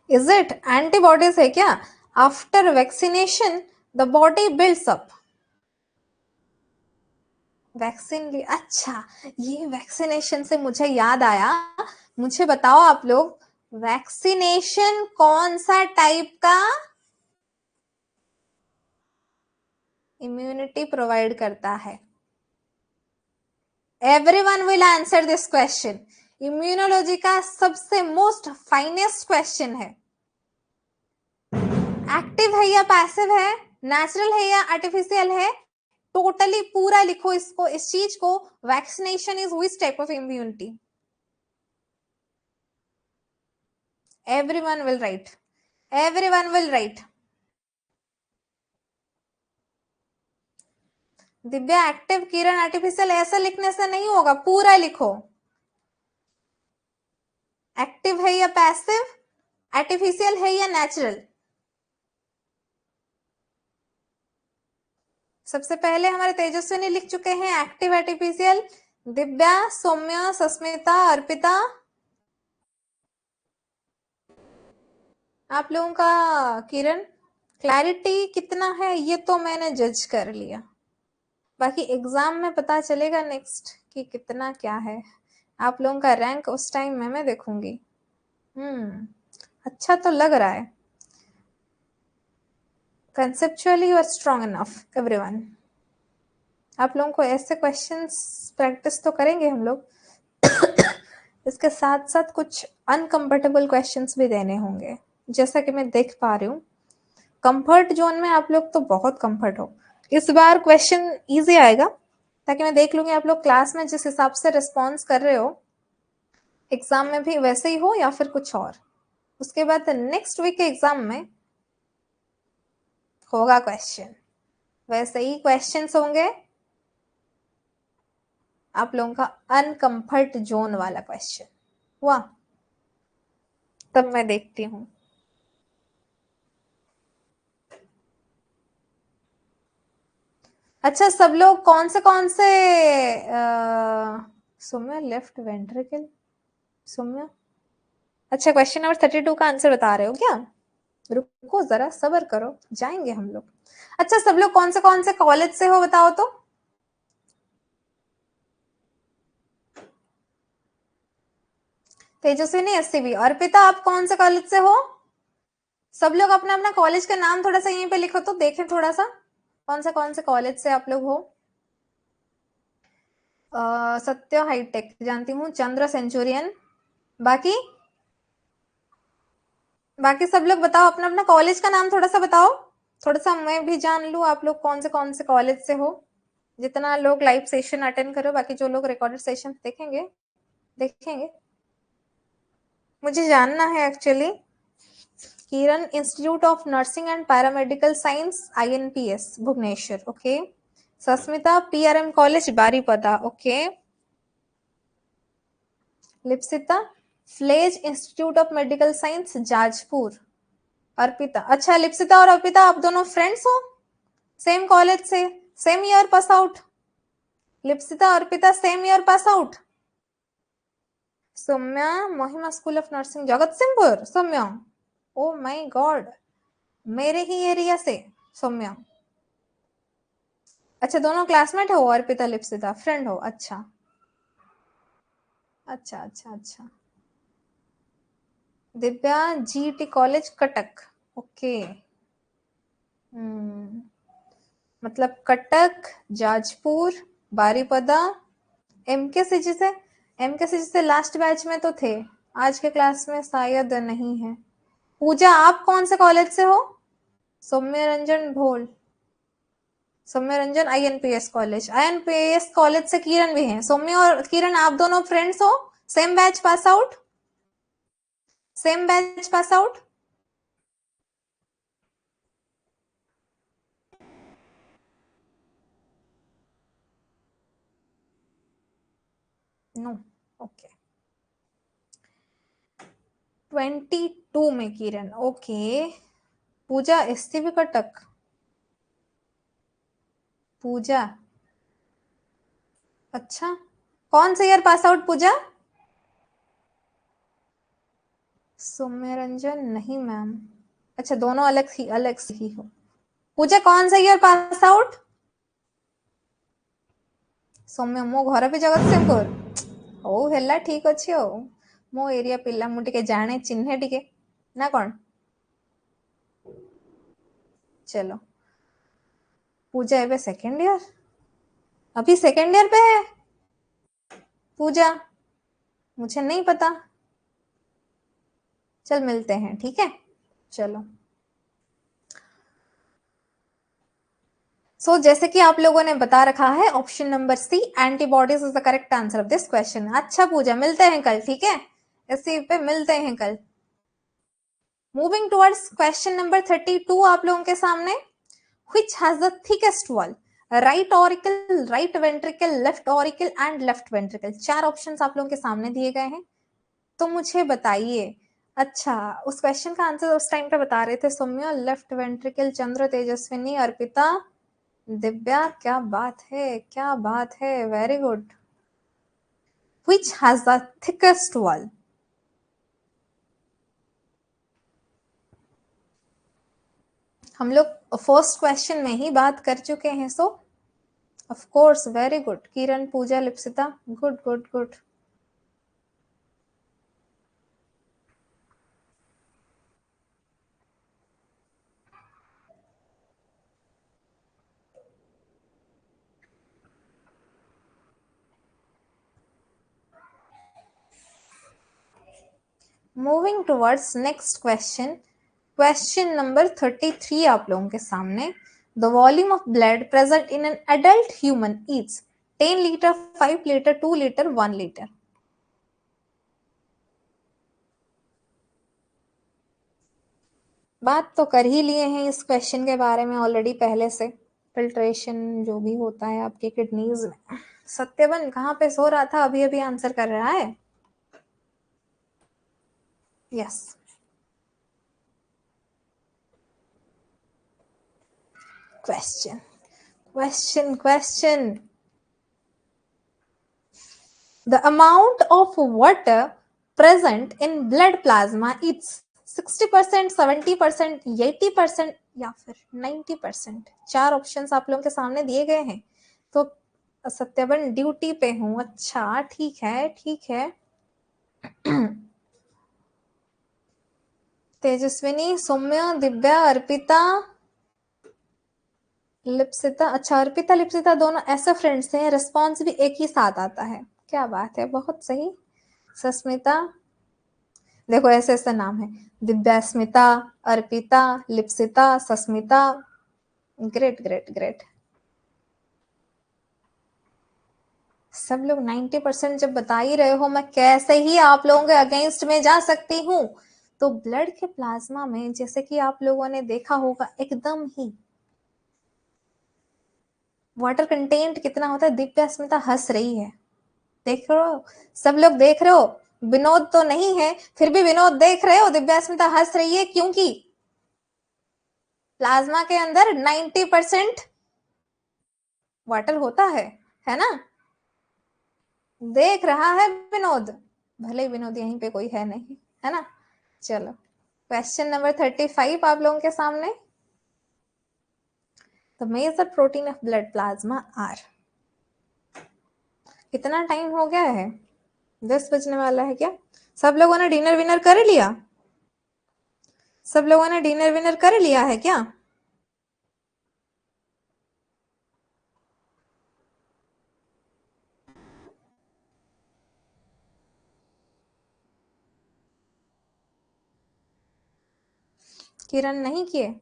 इज इट एंटीबॉडीज है क्या? After vaccination the body builds up. Vaccine ली, अच्छा, ये वैक्सीनेशन से मुझे याद आया, मुझे बताओ आप लोग, वैक्सीनेशन कौन सा टाइप का इम्यूनिटी प्रोवाइड करता है? Everyone will answer this question. Immunology का सबसे मोस्ट फाइनेस्ट क्वेश्चन है। एक्टिव है या पैसिव है, नेचुरल है या आर्टिफिशियल है, टोटली पूरा लिखो इसको, इस चीज को। Vaccination is which type of immunity? Everyone will write, everyone will write. Divya active, Kiran artificial, ऐसा लिखने से नहीं होगा, पूरा लिखो। एक्टिव है या पैसिव, आर्टिफिशियल है या नेचुरल? सबसे पहले हमारे तेजस्विनी लिख चुके हैं एक्टिव आर्टिफिशियल। दिव्या, सौम्या, सस्मिता, अर्पिता, आप लोगों का, किरण, क्लैरिटी कितना है ये तो मैंने जज कर लिया, बाकी एग्जाम में पता चलेगा नेक्स्ट कि कितना क्या है। आप लोगों का रैंक उस टाइम में मैं देखूंगी। अच्छा तो लग रहा है। Conceptually you are strong enough everyone. आप लोगों को ऐसे क्वेश्चंस प्रैक्टिस तो करेंगे हम लोग, इसके साथ साथ कुछ अनकंफर्टेबल क्वेश्चंस भी देने होंगे। जैसा कि मैं देख पा रही हूँ कंफर्ट जोन में आप लोग तो बहुत कंफर्ट हो। इस बार क्वेश्चन इजी आएगा ताकि मैं देख लूंगी आप लोग क्लास में जिस हिसाब से रिस्पॉन्स कर रहे हो एग्जाम में भी वैसे ही हो या फिर कुछ और। उसके बाद नेक्स्ट वीक के एग्जाम में होगा क्वेश्चन, वैसे ही क्वेश्चंस होंगे आप लोगों का अनकंफर्ट जोन वाला क्वेश्चन हुआ, तब मैं देखती हूँ। अच्छा सब लोग कौन से सौम्या लेफ्ट वेंट्रिकल, सौम्या अच्छा क्वेश्चन नंबर 32 का आंसर बता रहे हो क्या? रुको जरा सब्र करो, जाएंगे हम लोग। अच्छा सब लोग कौन से कॉलेज से हो बताओ तो। तेजस्विनी एससीबी। अर्पिता आप कौन से कॉलेज से हो? सब लोग अपना अपना कॉलेज का नाम थोड़ा सा यहीं पे लिखो तो देखें थोड़ा सा कौन से कॉलेज से आप लोग हो। सत्य हाईटेक जानती हूँ, चंद्र सेंचुरियन, बाकी बाकी सब लोग बताओ अपना अपना कॉलेज का नाम थोड़ा सा बताओ, थोड़ा सा मैं भी जान लूं आप लोग कौन से कॉलेज से हो। जितना लोग लाइव सेशन अटेंड करो, बाकी जो लोग रिकॉर्डेड सेशन देखेंगे देखेंगे, मुझे जानना है actually. Kiran institute of nursing and paramedical science INPS Bhubaneswar, okay. Sasmita PRM college Baripada, okay. Lipsita फ्लेज institute of medical science Jajpur. Arpita अच्छा, लिप्सिता और अर्पिता आप दोनों फ्रेंड्स हो सेम कॉलेज से, same year pass out. Lipsita Arpita same year pass out. Soumya Mahima school of nursing Jagatsinghpur, Soumya oh my god मेरे ही area से सौम्या। अच्छा दोनों क्लासमेट हो, अर्पिता लिप्सिता फ्रेंड हो, अच्छा अच्छा अच्छा अच्छा। Divya GT college Cuttack, okay. मतलब कटक, जाजपुर, बारीपदा, एमकेसीजी से। एमकेसीजी से लास्ट बैच में तो थे, आज के क्लास में शायद नहीं है। पूजा आप कौन से कॉलेज से हो? Soumya Ranjan Bhol, Soumya Ranjan INPS college. INPS college से किरण भी हैं। सौम्य और किरण आप दोनों फ्रेंड्स हो, same batch pass out, same batch pass out. No, okay. 22 में किरण, ओके। पूजा SCB कटक, पूजा अच्छा कौन सा year pass out Puja? Saumya Ranjan नहीं मैम, अच्छा दोनों अलग ही हो। पूजा कौन सा ईयर पास आउट? सौम्य मो घर भी जगतसिंहपुर, ହଉ ହେଲା ଠିକ ଅଛି ଆଉ ମୋ ଏରିଆ ପିଲା ମୁଁ ଟିକେ ଜାଣେ ଚିହ୍ନେ ଟିକେ ନା କଣ। चलो पूजा एबे सेकेंड ईयर, अभी सेकेंड ईयर पे है पूजा, मुझे नहीं पता। चल मिलते हैं ठीक है, चलो। सो जैसे कि आप लोगों ने बता रखा है option number C antibodies is the correct answer of this question. अच्छा पूजा मिलते हैं कल, ठीक है, इसी पे मिलते हैं कल। मूविंग टुवर्ड्स क्वेश्चन नंबर 32 आप लोगों के सामने। Which has the thickest wall? Right auricle, right ventricle, left auricle and left ventricle. चार ऑप्शंस आप लोगों के सामने दिए गए हैं, तो मुझे बताइए। अच्छा उस क्वेश्चन का आंसर उस टाइम पे बता रहे थे सौम्या लेफ्ट वेंट्रिकल, चंद्र तेजस्विनी, अर्पिता, दिव्या। क्या बात है क्या बात है, very good. Which has the thickest wall? हम लोग फर्स्ट क्वेश्चन में ही बात कर चुके हैं, so of course very good. Kiran, Puja, Lipsita, good good good. Moving towards next question, question number 33 आप लोगों के सामने. The volume of blood present in an adult human is 10 litre, 5 litre, 2 litre, 1 litre. बात तो कर ही लिए हैं इस क्वेश्चन के बारे में ऑलरेडी पहले से. फिल्ट्रेशन जो भी होता है आपके किडनीज में. सत्यवन कहाँ पे सो रहा था, अभी अभी आंसर कर रहा है. Yes. Question. The amount of water present in blood plasma is 60%, 70%, 80% या फिर 90%. 4 ऑप्शंस आप लोगों के सामने दिए गए हैं. तो सत्यवन ड्यूटी पे हूं. अच्छा ठीक है. तेजस्विनी, सौम्या, दिव्या, अर्पिता, लिप्सिता. अच्छा अर्पिता लिप्सिता दोनों ऐसे फ्रेंड्स हैं, रिस्पॉन्स भी एक ही साथ आता है. क्या बात है, बहुत सही. सस्मिता, देखो ऐसे ऐसे नाम है. दिव्या, स्मिता, अर्पिता, लिप्सिता, सस्मिता. ग्रेट. सब लोग 90% जब बता ही रहे हो, मैं कैसे ही आप लोगों के अगेंस्ट में जा सकती हूँ. तो ब्लड के प्लाज्मा में जैसे कि आप लोगों ने देखा होगा एकदम ही वाटर कंटेंट कितना होता है. दिव्या, स्मिता हंस रही है, देख रहे हो, सब लोग देख रहे हो. विनोद तो नहीं है, फिर भी विनोद देख रहे हो. दिव्या, स्मिता हंस रही है क्योंकि प्लाज्मा के अंदर 90% वाटर होता है ना. देख रहा है विनोद, भले विनोद यहीं पे कोई है नहीं, है ना. चलो क्वेश्चन नंबर 35 आप लोगों के सामने. The major protein of blood plasma are. कितना टाइम हो गया है, 10 बजने वाला है क्या. सब लोगों ने डिनर विनर कर लिया. सब लोगों ने डिनर विनर कर लिया है क्या. किरण नहीं किए.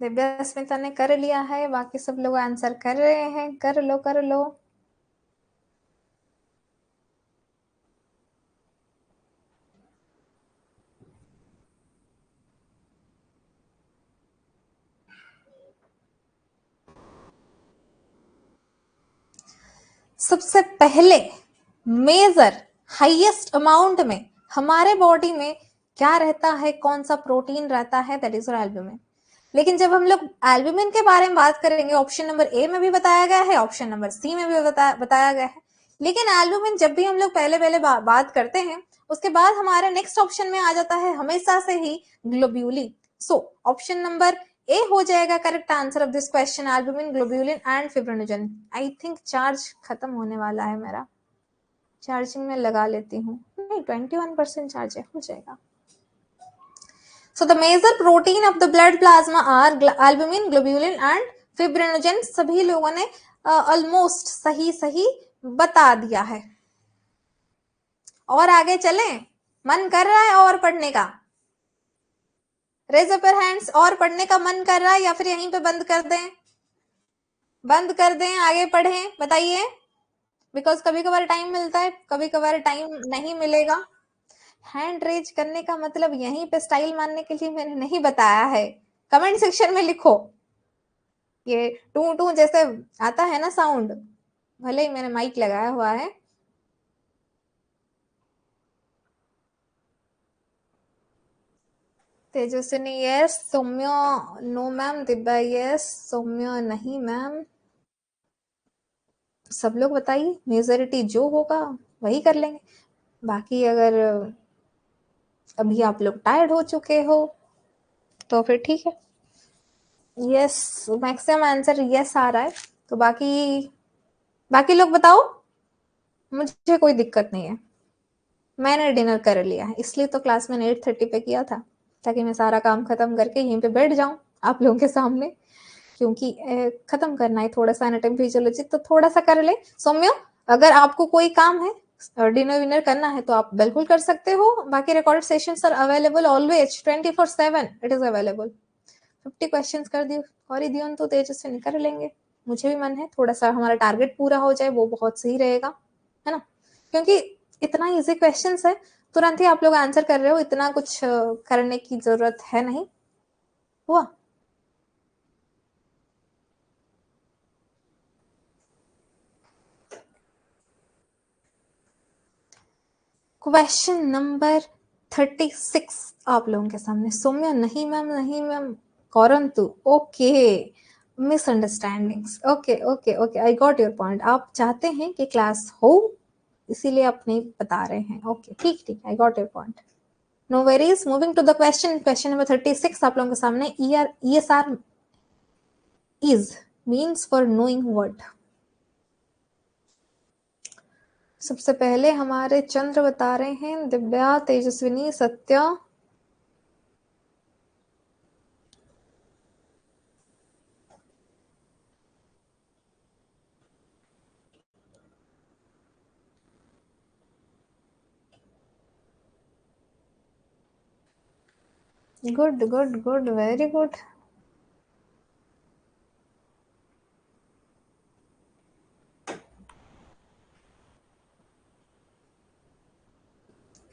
दिव्या, स्मिता ने कर लिया है, बाकी सब लोग आंसर कर रहे हैं. कर लो. सबसे पहले मेजर हाईएस्ट अमाउंट में हमारे बॉडी में क्या रहता है, कौन सा प्रोटीन रहता है, दैट इज एल्ब्यूमिन. लेकिन जब हम लोग एल्ब्यूमिन के बारे में बात करेंगे, ऑप्शन नंबर ए में भी बताया गया है, ऑप्शन नंबर सी में भी बताया गया है. लेकिन एल्ब्यूमिन जब भी हम लोग पहले बात करते हैं, उसके बाद हमारे नेक्स्ट ऑप्शन में आ जाता है हमेशा से ही globulin. So option number A हो जाएगा correct answer of this question. Albumin, globulin and fibrinogen. I think charge खत्म होने वाला है मेरा, चार्जिंग में लगा लेती हूँ. नहीं 21% चार्ज है, हो जाएगा. So the major protein of the blood plasma are albumin, globulin and fibrinogen. सभी लोगों ने ऑलमोस्ट सही बता दिया है. और आगे चलें, मन कर रहा है और पढ़ने का. Raise up your hands. और पढ़ने का मन कर रहा है या फिर यहीं पे बंद कर दें. बंद कर दें, आगे पढ़ें, बताइए. बिकॉज कभी कभार टाइम मिलता है, कभी कभार टाइम नहीं मिलेगा. हैंड रेज करने का मतलब यहीं पे स्टाइल मारने के लिए मैंने नहीं बताया है. कमेंट सेक्शन में लिखो. ये टू टू जैसे आता है ना साउंड, भले ही मैंने माइक लगाया हुआ है. तेजस्विनी यस. सौम्य नो मैम. दिव्या यस. सौम्य नहीं मैम. सब लोग बताइए, मेजॉरिटी जो होगा वही कर लेंगे। बाकी अगर अभी आप लोग टायर्ड हो चुके हो तो फिर ठीक है। यस, मैक्सिमम आंसर यस आ रहा है। तो बाकी लोग बताओ। मुझे कोई दिक्कत नहीं है, मैंने डिनर कर लिया है, इसलिए तो क्लास में 8:30 पे किया था, ताकि मैं सारा काम खत्म करके यहीं पे बैठ जाऊं आप लोगों के सामने। क्योंकि खत्म करना है थोड़ा सा एनाटॉमी फिजियोलॉजी, तो थोड़ा सा कर ले। सौम्य, अगर आपको कोई काम है डिनर विनर करना है तो आप बिल्कुल कर सकते हो। बाकी recorded sessions are available always 24/7, it is available. 50 question कर दियो और ही दियो तो तेजस्वी कर लेंगे। मुझे भी मन है थोड़ा सा हमारा टारगेट पूरा हो जाए, वो बहुत सही रहेगा, है ना। क्योंकि इतना इजी क्वेश्चन है, तुरंत ही आप लोग आंसर कर रहे हो, इतना कुछ करने की जरूरत है नहीं। हुआ। क्वेश्चन नंबर 36 आप लोगों के सामने। सौम्या, नहीं मैम, नहीं मैम। कौरंतु, okay, misunderstandings. Okay okay okay, I got your point. आप चाहते हैं कि क्लास हो, इसीलिए आप नहीं बता रहे हैं। ओके, ठीक ठीक, I got your point. No worries, moving to the question. Question number 36 आप लोगों के सामने। ESR is means for knowing what। सबसे पहले हमारे चंद्र बता रहे हैं, Divya, Tejaswini, Satya. Good good good, very good.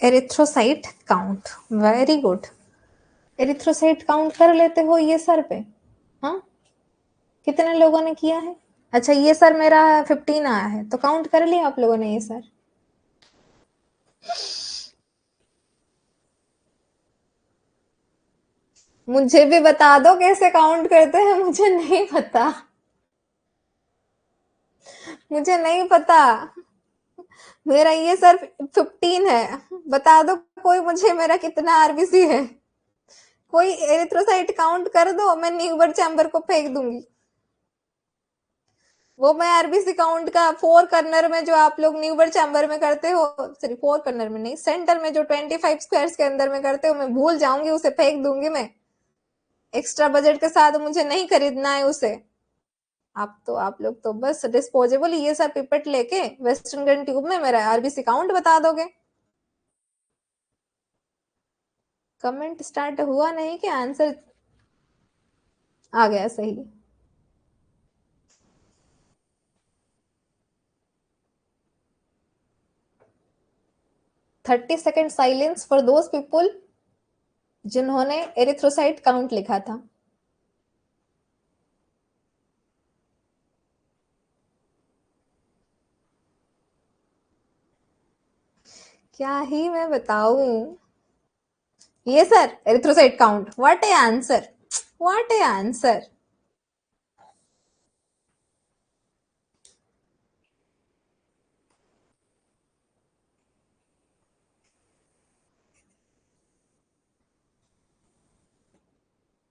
Erythrocyte count, very good. Erythrocyte count कर लेते हो ये सर पे? हाँ, कितने लोगों ने किया है? अच्छा, ये सर मेरा 15 आया है, तो काउंट कर लिया आप लोगों ने ये सर? मुझे भी बता दो कैसे काउंट करते हैं, मुझे नहीं पता, मुझे नहीं पता। मेरा ये सर 15 है, बता दो कोई मुझे मेरा कितना आरबीसी है। कोई एरिथ्रोसाइट काउंट कर दो, मैं न्यूबर चैम्बर को फेंक दूंगी। वो मैं आरबीसी काउंट का 4 कर्नर में जो आप लोग न्यूबर चैम्बर में करते हो, सॉरी 4 कर्नर में नहीं, सेंटर में जो 25 स्क्वायर्स के अंदर में करते हो, मैं भूल जाऊंगी, उसे फेंक दूंगी मैं। एक्स्ट्रा बजट के साथ मुझे नहीं खरीदना है उसे। आप लोग तो बस डिस्पोजेबल ये सब पिपेट लेके वेस्टर्न गन ट्यूब में मेरा आरबीसी काउंट बता दोगे। कमेंट स्टार्ट हुआ नहीं कि आंसर आ गया सही। 30 second silence for those people जिन्होंने एरिथ्रोसाइट काउंट लिखा था। क्या ही मैं बताऊं। ये sir erythrocyte count, what a answer, what a answer.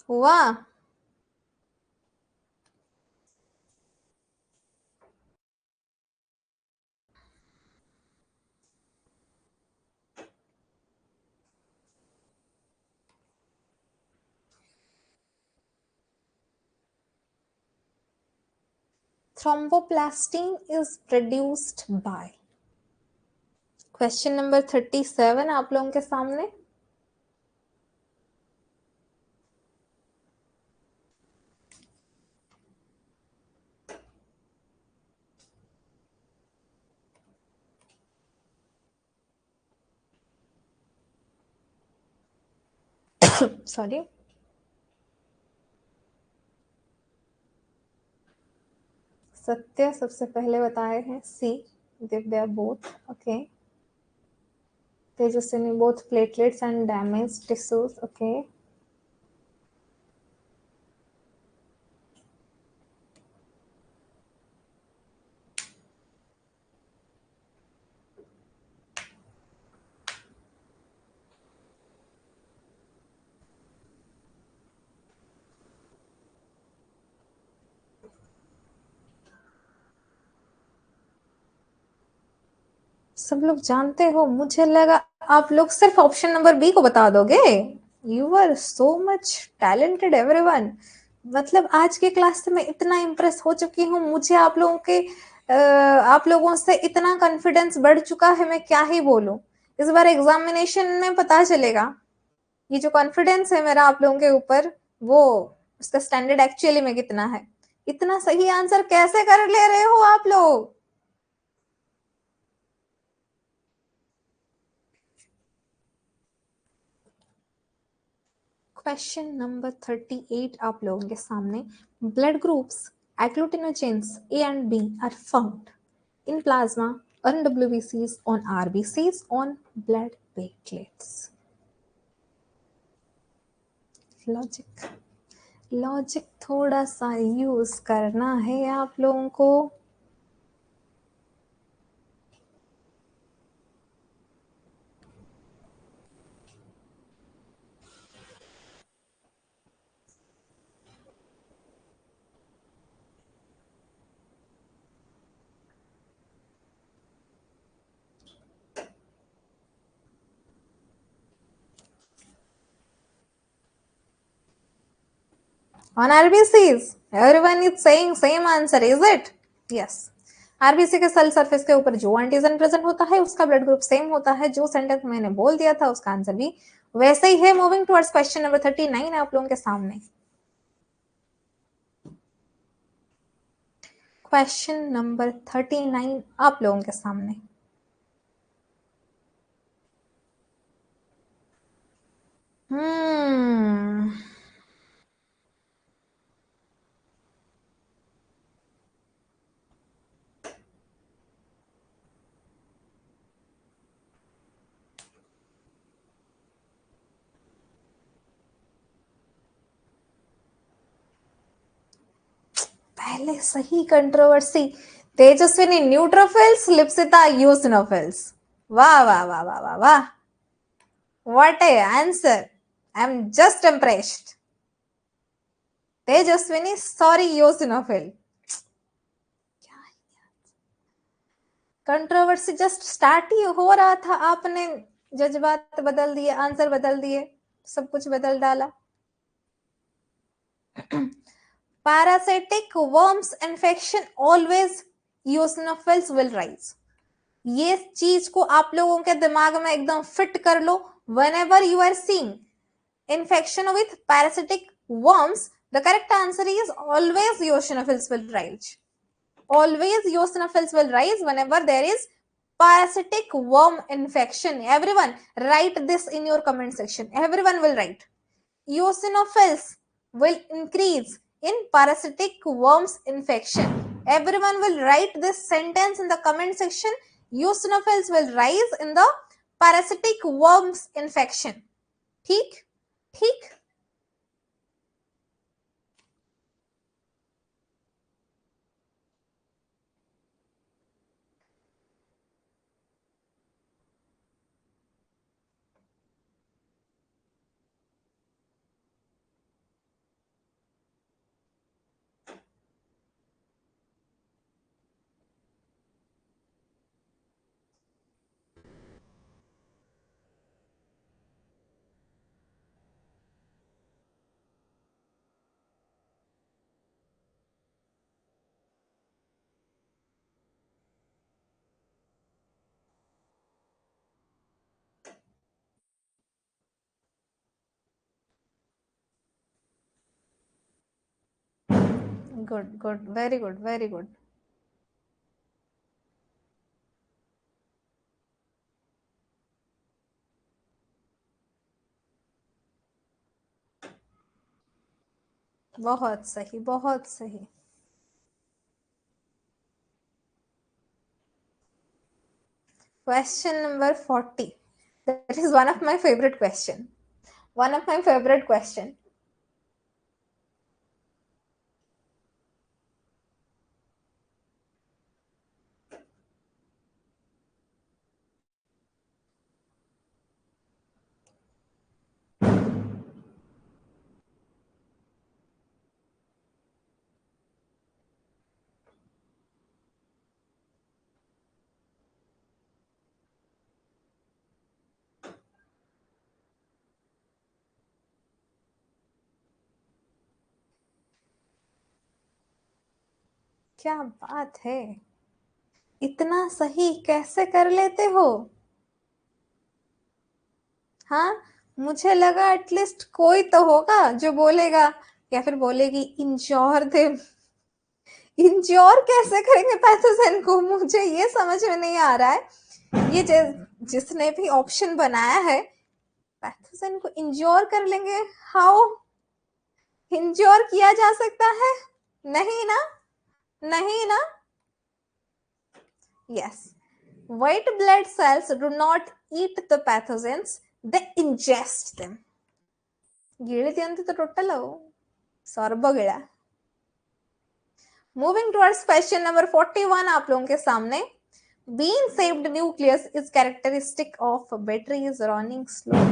हुआ। Thromboplastin is produced by. Question number 37 आप लोगों के सामने। सॉरी। सत्य सबसे पहले बताए हैं C, Divya both, okay. Tejaswini both platelets and damage tissues, okay. सब लोग जानते हो, मुझे लगा आप लोग सिर्फ ऑप्शन नंबर बी को बता दोगे। You are so much talented everyone. मतलब आज के क्लास से मैं इतना इम्प्रेस हो चुकी हूँ, मुझे आप लोगों के आप लोगों से इतना कॉन्फिडेंस बढ़ चुका है, मैं क्या ही बोलूं। इस बार एग्जामिनेशन में पता चलेगा ये जो कॉन्फिडेंस है मेरा आप लोगों के ऊपर, वो उसका स्टैंडर्ड एक्चुअली में कितना है। इतना सही आंसर कैसे कर ले रहे हो आप लोग। क्वेश्चन नंबर 38 आप लोगों के सामने। Blood groups agglutinogens A and B are found in plasma, on WBCs, on RBCs, on blood platelets. Logic, logic थोड़ा सा यूज करना है आप लोगों को। On RBCs, everyone is saying same answer, is it? Yes. RBC के cell surface के ऊपर जो एंटीजन प्रेजेंट होता है उसका ब्लड ग्रुप सेम होता है। जो सेंटेंस मैंने बोल दिया था उसका आंसर भी वैसे ही है। मूविंग टुवर्ड्स क्वेश्चन नंबर 39 आप लोगों के सामने। क्वेश्चन नंबर 39 आप लोगों के सामने। हम्म पहले सही controversy. Tejaswini neutrophils, Lipsita eosinophils. वाह वाह वाह वाह वाह वाह, what a answer, I am just impressed. Tejaswini sorry eosinophil. Controversy just start ही हो रहा था, आपने जज्बात बदल दिए, आंसर बदल दिए, सब कुछ बदल डाला। Parasitic worms infection always eosinophils will rise. ये चीज को आप लोगों के दिमाग में एकदम फिट कर लो। whenever you are seeing infection with parasitic worms, the correct answer is always eosinophils will rise. Always eosinophils will rise whenever there is parasitic worm infection. Everyone write this in your comment section. Everyone will write eosinophils will increase in parasitic worms infection. Everyone will write this sentence in the comment section. Eosinophils will rise in the parasitic worms infection. ठीक ठीक। Good good, very good very good. बहुत सही बहुत सही। Question number 40. That is one of my favorite question. One of my favorite question. क्या बात है, इतना सही कैसे कर लेते हो? हाँ, मुझे लगा एटलीस्ट कोई तो होगा जो बोलेगा या फिर बोलेगी इंश्योर थे। इंश्योर कैसे करेंगे पैथोजेन को, मुझे ये समझ में नहीं आ रहा है। ये जिसने भी ऑप्शन बनाया है, पैथोजेन को इंश्योर कर लेंगे, हाउ इंश्योर किया जा सकता है? नहीं ना, नहीं ना। Yes, white blood cells do not eat the pathogens, they ingest them. गिळी दियंती तो टोटल सर्ब गिळा। मूविंग टुवर्ड्स क्वेश्चन नंबर 41 आप लोगों के सामने। bean shaped nucleus is characteristic of batteries running slow।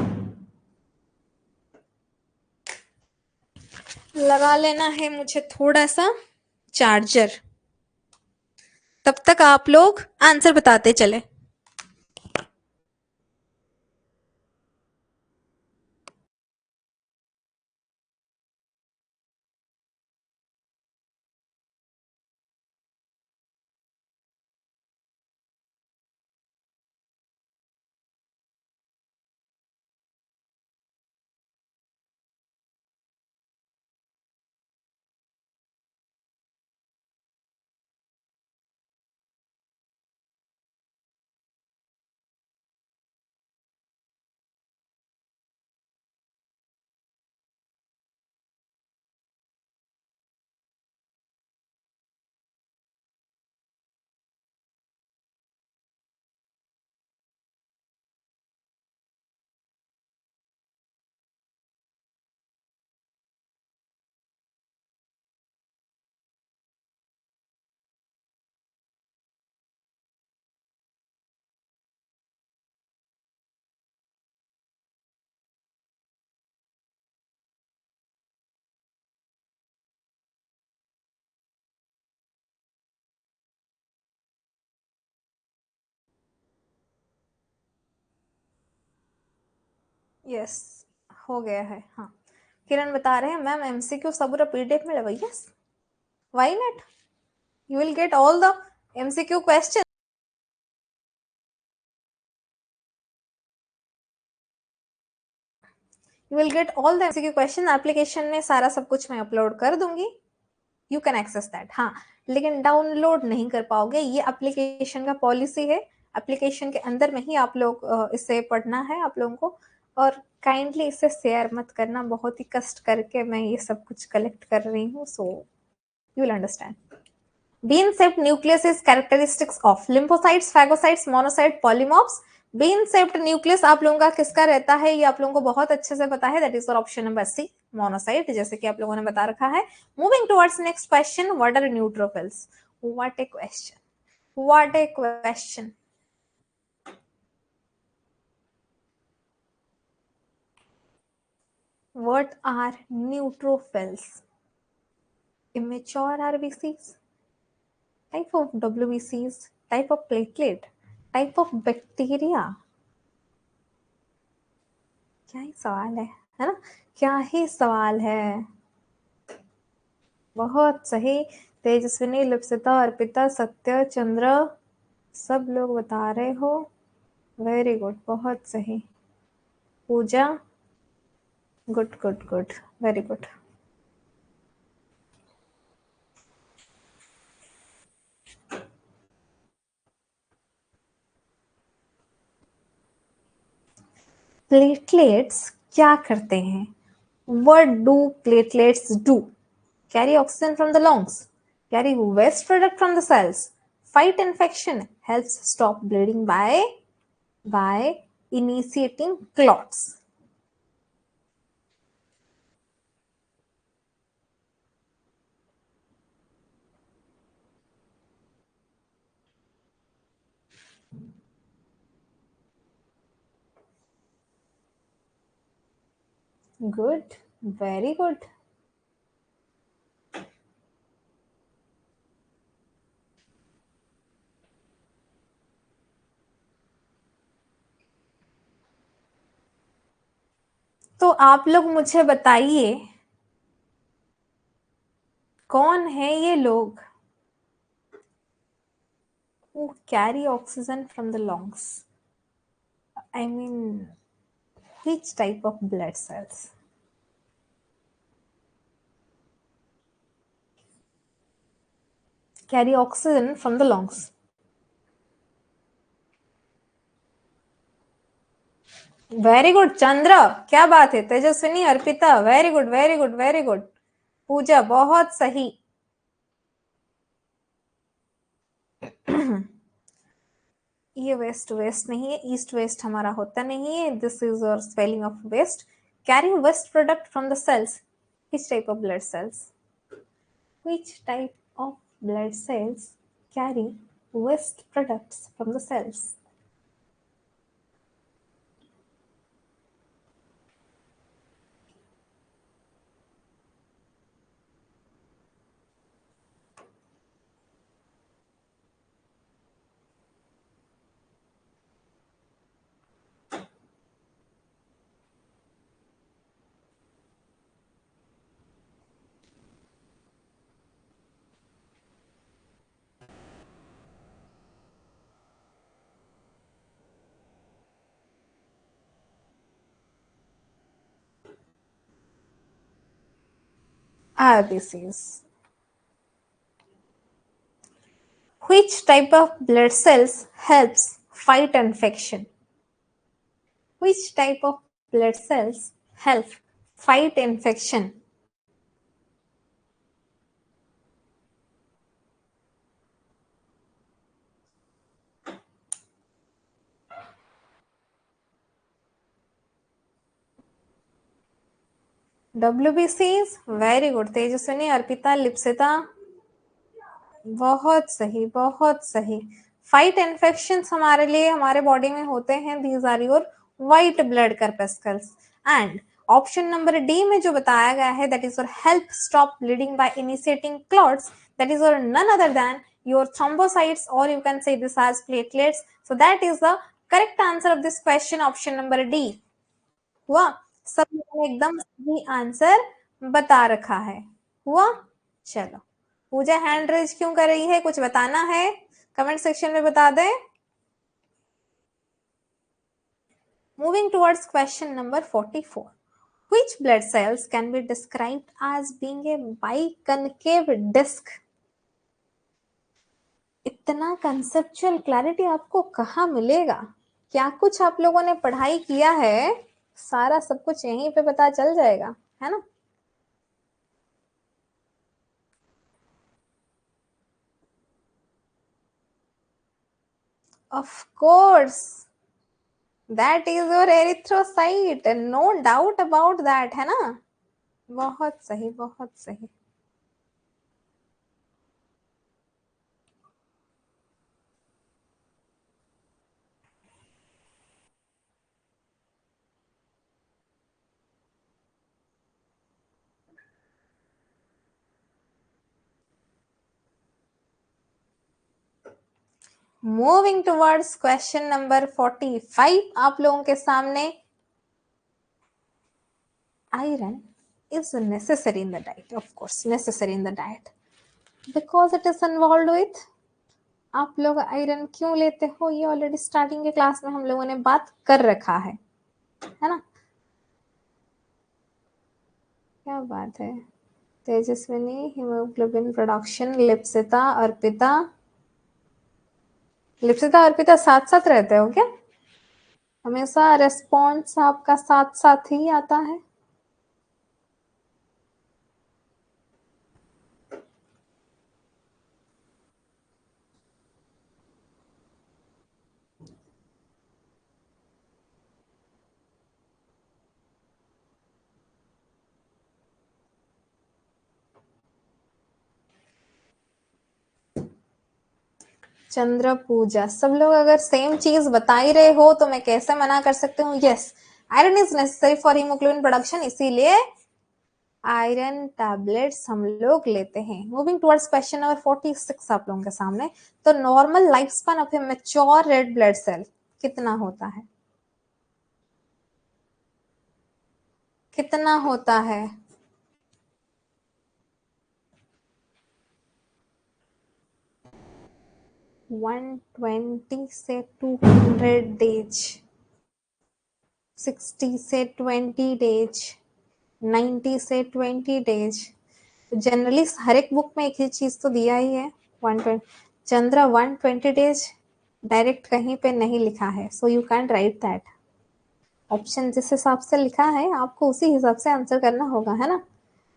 लगा लेना है मुझे थोड़ा सा चार्जर, तब तक आप लोग आंसर बताते चले। यस, हो गया है। हाँ, किरण बता रहे हैं मैम एमसीक्यू सब पूरा पीडीएफ में लगा। Yes, why not, you will get all the MCQ questions। You will get all the MCQ question application में सारा सब कुछ मैं अपलोड कर दूंगी, यू कैन एक्सेस दैट। हाँ, लेकिन डाउनलोड नहीं कर पाओगे, ये एप्लीकेशन का पॉलिसी है, एप्लीकेशन के अंदर में ही आप लोग इसे पढ़ना है आप लोगों को। और काइंडली इसे शेयर मत करना, बहुत ही कष्ट करके मैं ये सब कुछ कलेक्ट कर रही हूँ, so you will understand. bean shaped nucleus is characteristics of lymphocytes, phagocytes, monocyte, polymorphs। bean shaped nucleus आप लोगों का किसका रहता है, ये आप लोगों को बहुत अच्छे से पता है, that is option number C, monocyte, जैसे कि आप लोगों ने बता रखा है। Moving towards next question, what are neutrophils? What a question, what a question. What are neutrophils? Immature RBCs, type of WBCs, type of platelet, type of bacteria। क्या ही सवाल है ना, क्या ही सवाल है। बहुत सही, तेजस्विनी, लिप्सिता, अर्पिता, सत्य, चंद्र, सब लोग बता रहे हो, वेरी गुड, बहुत सही। Puja, good good good, very good. Platelets क्या करते हैं? What do platelets do? Carry oxygen from the lungs, carry waste product from the cells, fight infection, helps stop bleeding by initiating clots। Good, very good. तो आप लोग मुझे बताइए, कौन है ये लोग? who carry oxygen from the lungs. I mean, which type of blood cells? Carry oxygen from the lungs. Very good Chandra, क्या बात है। Tejaswini, Arpita, very good very good very good. Puja, बहुत सही। ये वेस्ट वेस्ट नहीं है, ईस्ट वेस्ट हमारा होता नहीं है। This is your spelling of waste. Carry waste product from the cells. Which type of blood cells? Which type of blood cells carry waste products from the cells? RBCs. Which type of blood cells helps fight infection? Which type of blood cells help fight infection? WBCs, very good. Tejaswini, Arpita, Lipsita, बहुत सही बहुत सही। Fight infections हमारे लिए हमारे body में होते हैं, these are your white blood corpuscles. And option number D में जो बताया गया है, that is your help stop bleeding by initiating clots, that is your none other than your thrombocytes, or you can say this as platelets. So that is the correct answer of this question, option number D. हुआ? सब लोगों ने एकदम सही answer बता रखा है। हुआ? चलो, पूजा हैंड रेज क्यों कर रही है, कुछ बताना है? कमेंट सेक्शन में बता दें। Moving towards question number 44. Which blood cells can be described as being a biconcave disc? इतना कंसेप्चुअल क्लैरिटी आपको कहाँ मिलेगा? क्या कुछ आप लोगों ने पढ़ाई किया है? सारा सब कुछ यहीं पे पता चल जाएगा, है ना? Of course, that is your erythrocyte, no doubt about that, है ना? बहुत सही बहुत सही। मूविंग टुवर्ड्स क्वेश्चन नंबर 45 आप लोगों के सामने। Iron is necessary in the diet, of course necessary in the diet because it is involved with। आप लोग आयरन क्यों लेते हो, ये ऑलरेडी स्टार्टिंग के क्लास में हम लोगों ने बात कर रखा है ना? क्या बात है। Tejaswini, haemoglobin production, Lipsita, Arpita. लिप्सिता, अर्पिता साथ साथ रहते हो क्या? हमेशा रेस्पॉन्स आपका साथ साथ ही आता है। चंद्र पूजा, सब लोग अगर सेम चीज बता ही रहे हो तो मैं कैसे मना कर सकती हूँ? Yes, iron is necessary for haemoglobin production, इसीलिए आयरन टैबलेट्स हम लोग लेते हैं। मूविंग टुवर्ड्स क्वेश्चन नंबर 46 आप लोगों के सामने। तो normal life span of a mature red blood cell कितना होता है? कितना होता है? 120 से 200 डेज, 60 से 20 डेज, 90 से 20 डेज। जनरली हर एक बुक में एक ही चीज तो दिया ही है 120। चंद्रा 120 डेज डायरेक्ट कहीं पे नहीं लिखा है, so you can write that. Option जिस हिसाब से लिखा है आपको उसी हिसाब से आंसर करना होगा, है ना।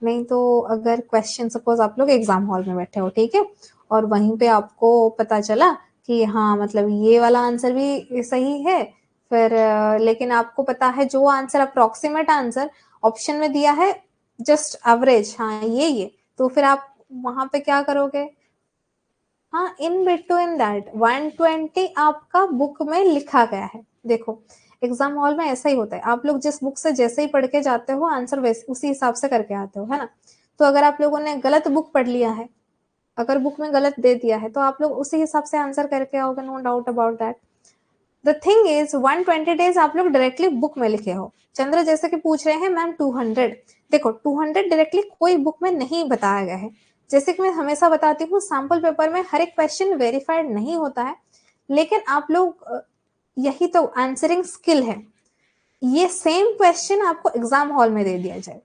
नहीं तो अगर क्वेश्चन सपोज आप लोग एग्जाम हॉल में बैठे हो, ठीक है, और वहीं पे आपको पता चला कि हाँ मतलब ये वाला आंसर भी सही है, फिर लेकिन आपको पता है जो आंसर अप्रोक्सीमेट आंसर ऑप्शन में दिया है जस्ट एवरेज, हाँ ये, तो फिर आप वहां पे क्या करोगे, हाँ इन बिटवीन दैट 120 आपका बुक में लिखा गया है। देखो एग्जाम हॉल में ऐसा ही होता है, आप लोग जिस बुक से जैसे ही पढ़ के जाते हो आंसर वैसे उसी हिसाब से करके आते हो, है ना। तो अगर आप लोगों ने गलत बुक पढ़ लिया है, अगर बुक में गलत दे दिया है तो आप लोग उसी हिसाब से आंसर करके आओगे, no doubt about that. The thing is 120 डेज आप लोग डायरेक्टली बुक में लिखे हो। चंद्र जैसे कि पूछ रहे हैं मैम 200, देखो 200 डायरेक्टली कोई बुक में नहीं बताया गया है। जैसे कि मैं हमेशा बताती हूँ सैम्पल पेपर में हर एक क्वेश्चन वेरीफाइड नहीं होता है, लेकिन आप लोग यही तो आंसरिंग स्किल है। ये सेम क्वेश्चन आपको एग्जाम हॉल में दे दिया जाए,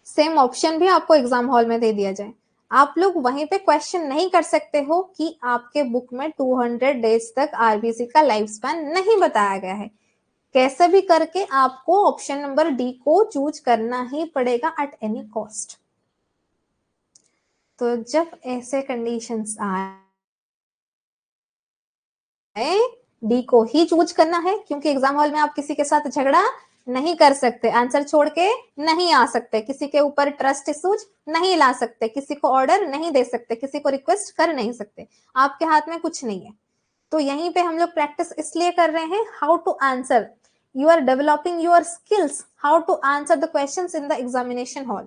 सेम ऑप्शन भी आपको एग्जाम हॉल में दे दिया जाए, आप लोग वहीं पे क्वेश्चन नहीं कर सकते हो कि आपके बुक में 200 डेज तक आरबीसी का लाइफ स्पैन नहीं बताया गया है। कैसे भी करके आपको ऑप्शन नंबर डी को चूज करना ही पड़ेगा एट एनी कॉस्ट। तो जब ऐसे कंडीशंस आए डी को ही चूज करना है, क्योंकि एग्जाम हॉल में आप किसी के साथ झगड़ा नहीं कर सकते, आंसर छोड़ के नहीं आ सकते, किसी के ऊपर ट्रस्ट इश्यूज नहीं ला सकते, किसी को ऑर्डर नहीं दे सकते, किसी को रिक्वेस्ट कर नहीं सकते, आपके हाथ में कुछ नहीं है। तो यहीं पे हम लोग प्रैक्टिस इसलिए कर रहे हैं how to answer, you are developing your skills how to answer the questions in the examination hall.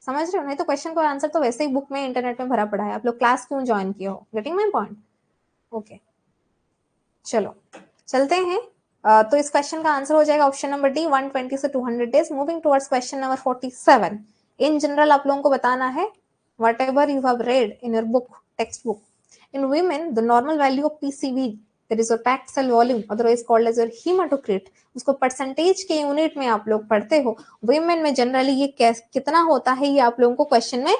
समझ रहे हो, नहीं तो क्वेश्चन का आंसर तो वैसे ही बुक में इंटरनेट में भरा पड़ा है, आप लोग क्लास क्यों ज्वाइन किए हो, गेटिंग माय पॉइंट। ओके चलो चलते हैं। तो इस क्वेश्चन का आंसर हो जाएगा ऑप्शन नंबर डी 120 से 200 days. Moving towards question number 47। In general आप लोगों को बताना है whatever you have read in your book, text book. In women the normal value of PCV that is your packed cell volume otherwise called as your haematocrit, उसको percentage के unit में आप लोग पढ़ते हो। वीमेन में generally ये कितना होता है ये आप लोगों को क्वेश्चन में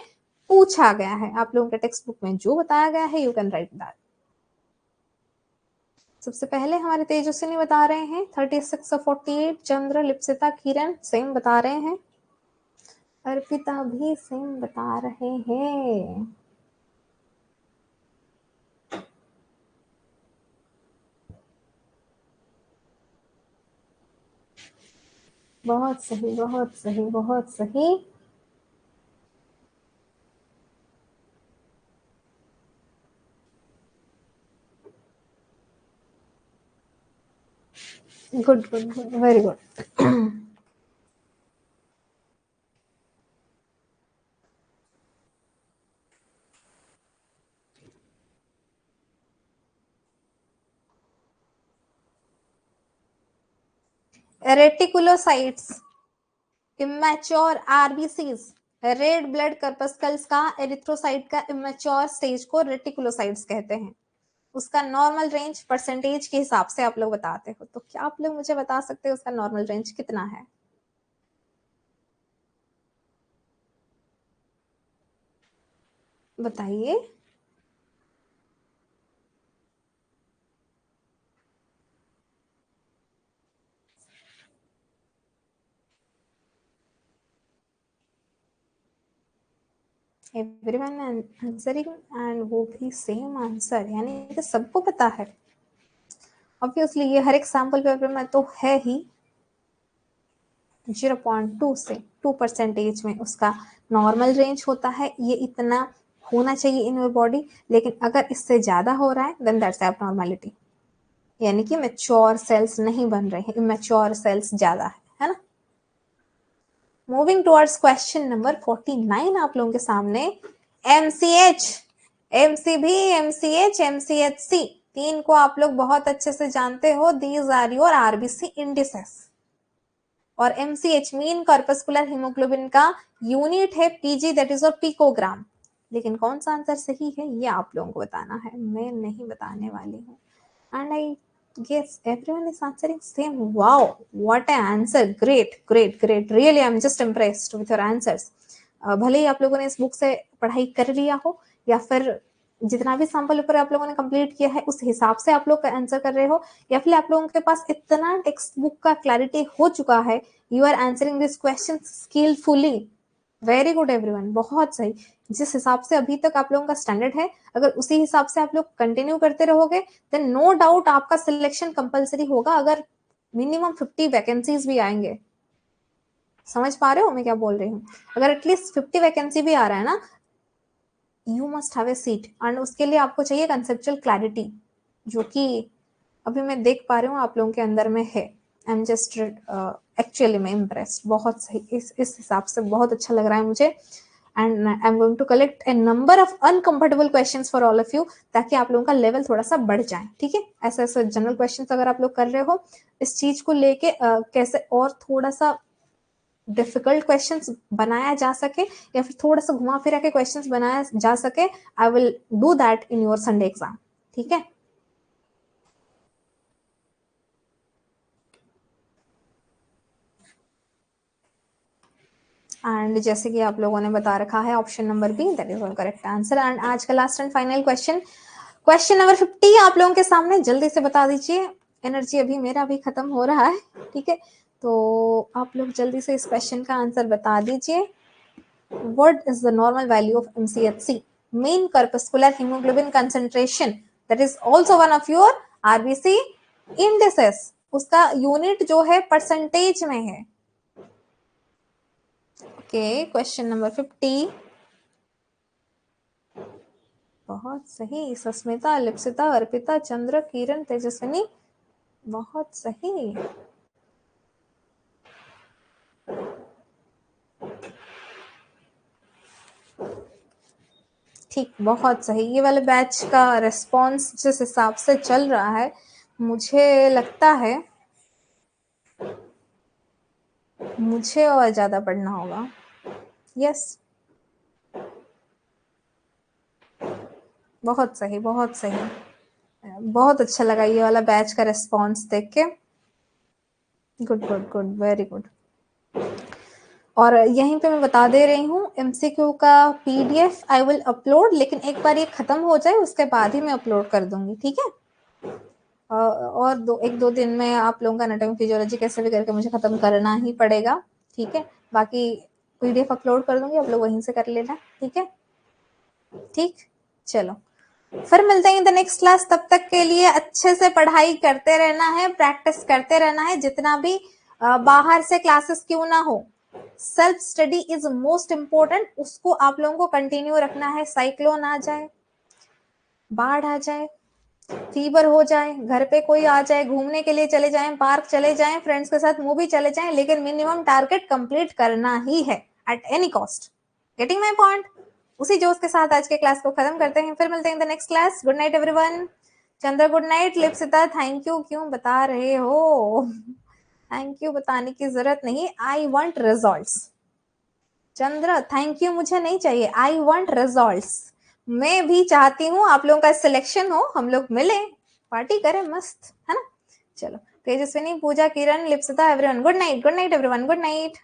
पूछा गया है, आप लोगों के टेक्स्ट बुक में जो बताया गया है यू कैन राइट दैट। सबसे पहले हमारे तेजस्विनी बता रहे हैं 36 और 48, चंद्र, लिप्सिता, किरण सेम बता रहे हैं, अर्पिता भी सेम बता रहे हैं। बहुत सही बहुत सही बहुत सही। Good good good, very good. Reticulocytes, immature RBCs, red blood corpuscles का, एरिथ्रोसाइट का इमेच्योर स्टेज को रेटिकुलोसाइट्स कहते हैं। उसका नॉर्मल रेंज परसेंटेज के हिसाब से आप लोग बताते हो, तो क्या आप लोग मुझे बता सकते हो उसका नॉर्मल रेंज कितना है? बताइए। एवरीवन आंसरिंग एंड वो भी सेम आंसर, यानी कि सबको पता है। ऑब्वियसली ये हर एक सैंपल पेपर में तो है ही। 0.2 से 2% में उसका नॉर्मल रेंज होता है, ये इतना होना चाहिए इन योर बॉडी, लेकिन अगर इससे ज्यादा हो रहा है देन दैट्स एबनॉर्मलिटी, यानी कि मैच्योर सेल्स नहीं बन रहे हैं, इमैच्योर सेल्स ज्यादा है ना। मूविंग टुवर्ड्स क्वेश्चन नंबर 49 आप लोगों के सामने। एमसीएच, एमसीबी, एमसीएच, एमसीएचसी, तीन को आप लोग बहुत अच्छे से जानते हो, these are your RBC indices. और एमसीएच मीन कॉर्पस्कुलर हीमोग्लोबिन का यूनिट है पीजी, दैट इज और पिकोग्राम। लेकिन कौन सा आंसर सही है ये आप लोगों को बताना है, मैं नहीं बताने वाली हूँ। And I guess everyone is answering same. Wow, what a answer, great great great, really I am just impressed with your answers. भले ही आप लोगों ने इस बुक से पढ़ाई कर लिया हो या फिर जितना भी सैम्पल पेपर आप लोगों ने कंप्लीट किया है उस हिसाब से आप लोग आंसर कर रहे हो, या फिर आप लोगों के पास इतना टेक्स्ट बुक का क्लैरिटी हो चुका है, you are answering this question skilfully. Very good everyone, बहुत सही। जिस हिसाब से अभी तक आप लोगों का स्टैंडर्ड है, अगर उसी हिसाब से आप लोग कंटिन्यू करते रहोगे देन नो डाउट आपका सिलेक्शन कंपलसरी होगा, अगर मिनिमम 50 वैकेंसीज भी आएंगे। समझ पा रहे हो मैं क्या बोल रही हूँ? अगर एटलीस्ट 50 वैकेंसी भी आ रहा है ना, you must have a seat, and उसके लिए आपको चाहिए कंसेप्चुअल क्लैरिटी, जो कि अभी मैं देख पा रही हूँ आप लोगों के अंदर में है। आई एम जस्ट एक्चुअली मैं इम्प्रेस्ड, बहुत सही, इस हिसाब से बहुत अच्छा लग रहा है मुझे। And I am going to collect a number of uncomfortable questions for all of you, ताकि आप लोगों का लेवल थोड़ा सा बढ़ जाए, ठीक है? ऐसे ऐसे जनरल क्वेश्चंस अगर आप लोग कर रहे हो, इस चीज को लेके कैसे और थोड़ा सा डिफिकल्ट क्वेश्चंस बनाया जा सके या फिर थोड़ा सा घुमा फिरा के क्वेश्चंस बनाया जा सके, I will do that in your Sunday exam, ठीक है? एंड जैसे कि आप लोगों ने बता रखा है option number B that is correct answer. And आज का last and final question, question number 50 आप लोगों के सामने, जल्दी से बता दीजिए, एनर्जी अभी मेरा भी खत्म हो रहा है, ठीक है? तो आप लोग जल्दी से इस क्वेश्चन का आंसर बता दीजिए। What is the normal value of MCHC, mean corpuscular hemoglobin concentration, that is also one of your RBC indices, उसका यूनिट जो है परसेंटेज में है। ओके, क्वेश्चन नंबर 50, बहुत सही। सस्मिता, लिप्सिता, अर्पिता, चंद्र, किरण, तेजस्विनी, बहुत सही। ठीक, बहुत सही। ये वाले बैच का रिस्पॉन्स जिस हिसाब से चल रहा है, मुझे लगता है मुझे और ज्यादा पढ़ना होगा। यस, बहुत सही, बहुत सही, बहुत अच्छा लगा ये वाला बैच का रिस्पॉन्स देख के। Good good good, very good. और यहीं पे मैं बता दे रही हूँ, एमसीक्यू का पीडीएफ आई विल अपलोड, लेकिन एक बार ये खत्म हो जाए उसके बाद ही मैं अपलोड कर दूंगी, ठीक है? और एक दो दिन में आप लोगों का एनाटॉमी फिजियोलॉजी कैसे भी करके मुझे खत्म करना ही पड़ेगा, ठीक है? बाकी पीडीएफ अपलोड कर दूंगी, आप लोग वहीं से कर लेना, ठीक है? ठीक, चलो फिर मिलते हैं इन द नेक्स्ट क्लास। तब तक के लिए अच्छे से पढ़ाई करते रहना है, प्रैक्टिस करते रहना है, जितना भी बाहर से क्लासेस क्यों ना हो, self study is most important, उसको आप लोगों को कंटिन्यू रखना है। साइक्लोन आ जाए, बाढ़ आ जाए, फीवर हो जाए, घर पे कोई आ जाए, घूमने के लिए चले जाएं, पार्क चले जाएं, फ्रेंड्स के साथ मूवी चले जाएं, लेकिन मिनिमम टारगेट कंप्लीट करना ही है at any cost. Getting my point? उसी जोश के साथ आज के क्लास को खत्म करते हैं, फिर मिलते हैं in the next class. Good night everyone. Chandra good night, Lipsita thank you क्यों बता रहे हो? थैंक यू बताने की जरूरत नहीं, I want results. Chandra thank you मुझे नहीं चाहिए, आई वांट रिजल्ट्स। मैं भी चाहती हूँ आप लोगों का सिलेक्शन हो, हम लोग मिले, पार्टी करें मस्त, है ना? चलो, Tejaswini, Puja, Kiran, Lipsita, everyone good night, good night everyone, good night.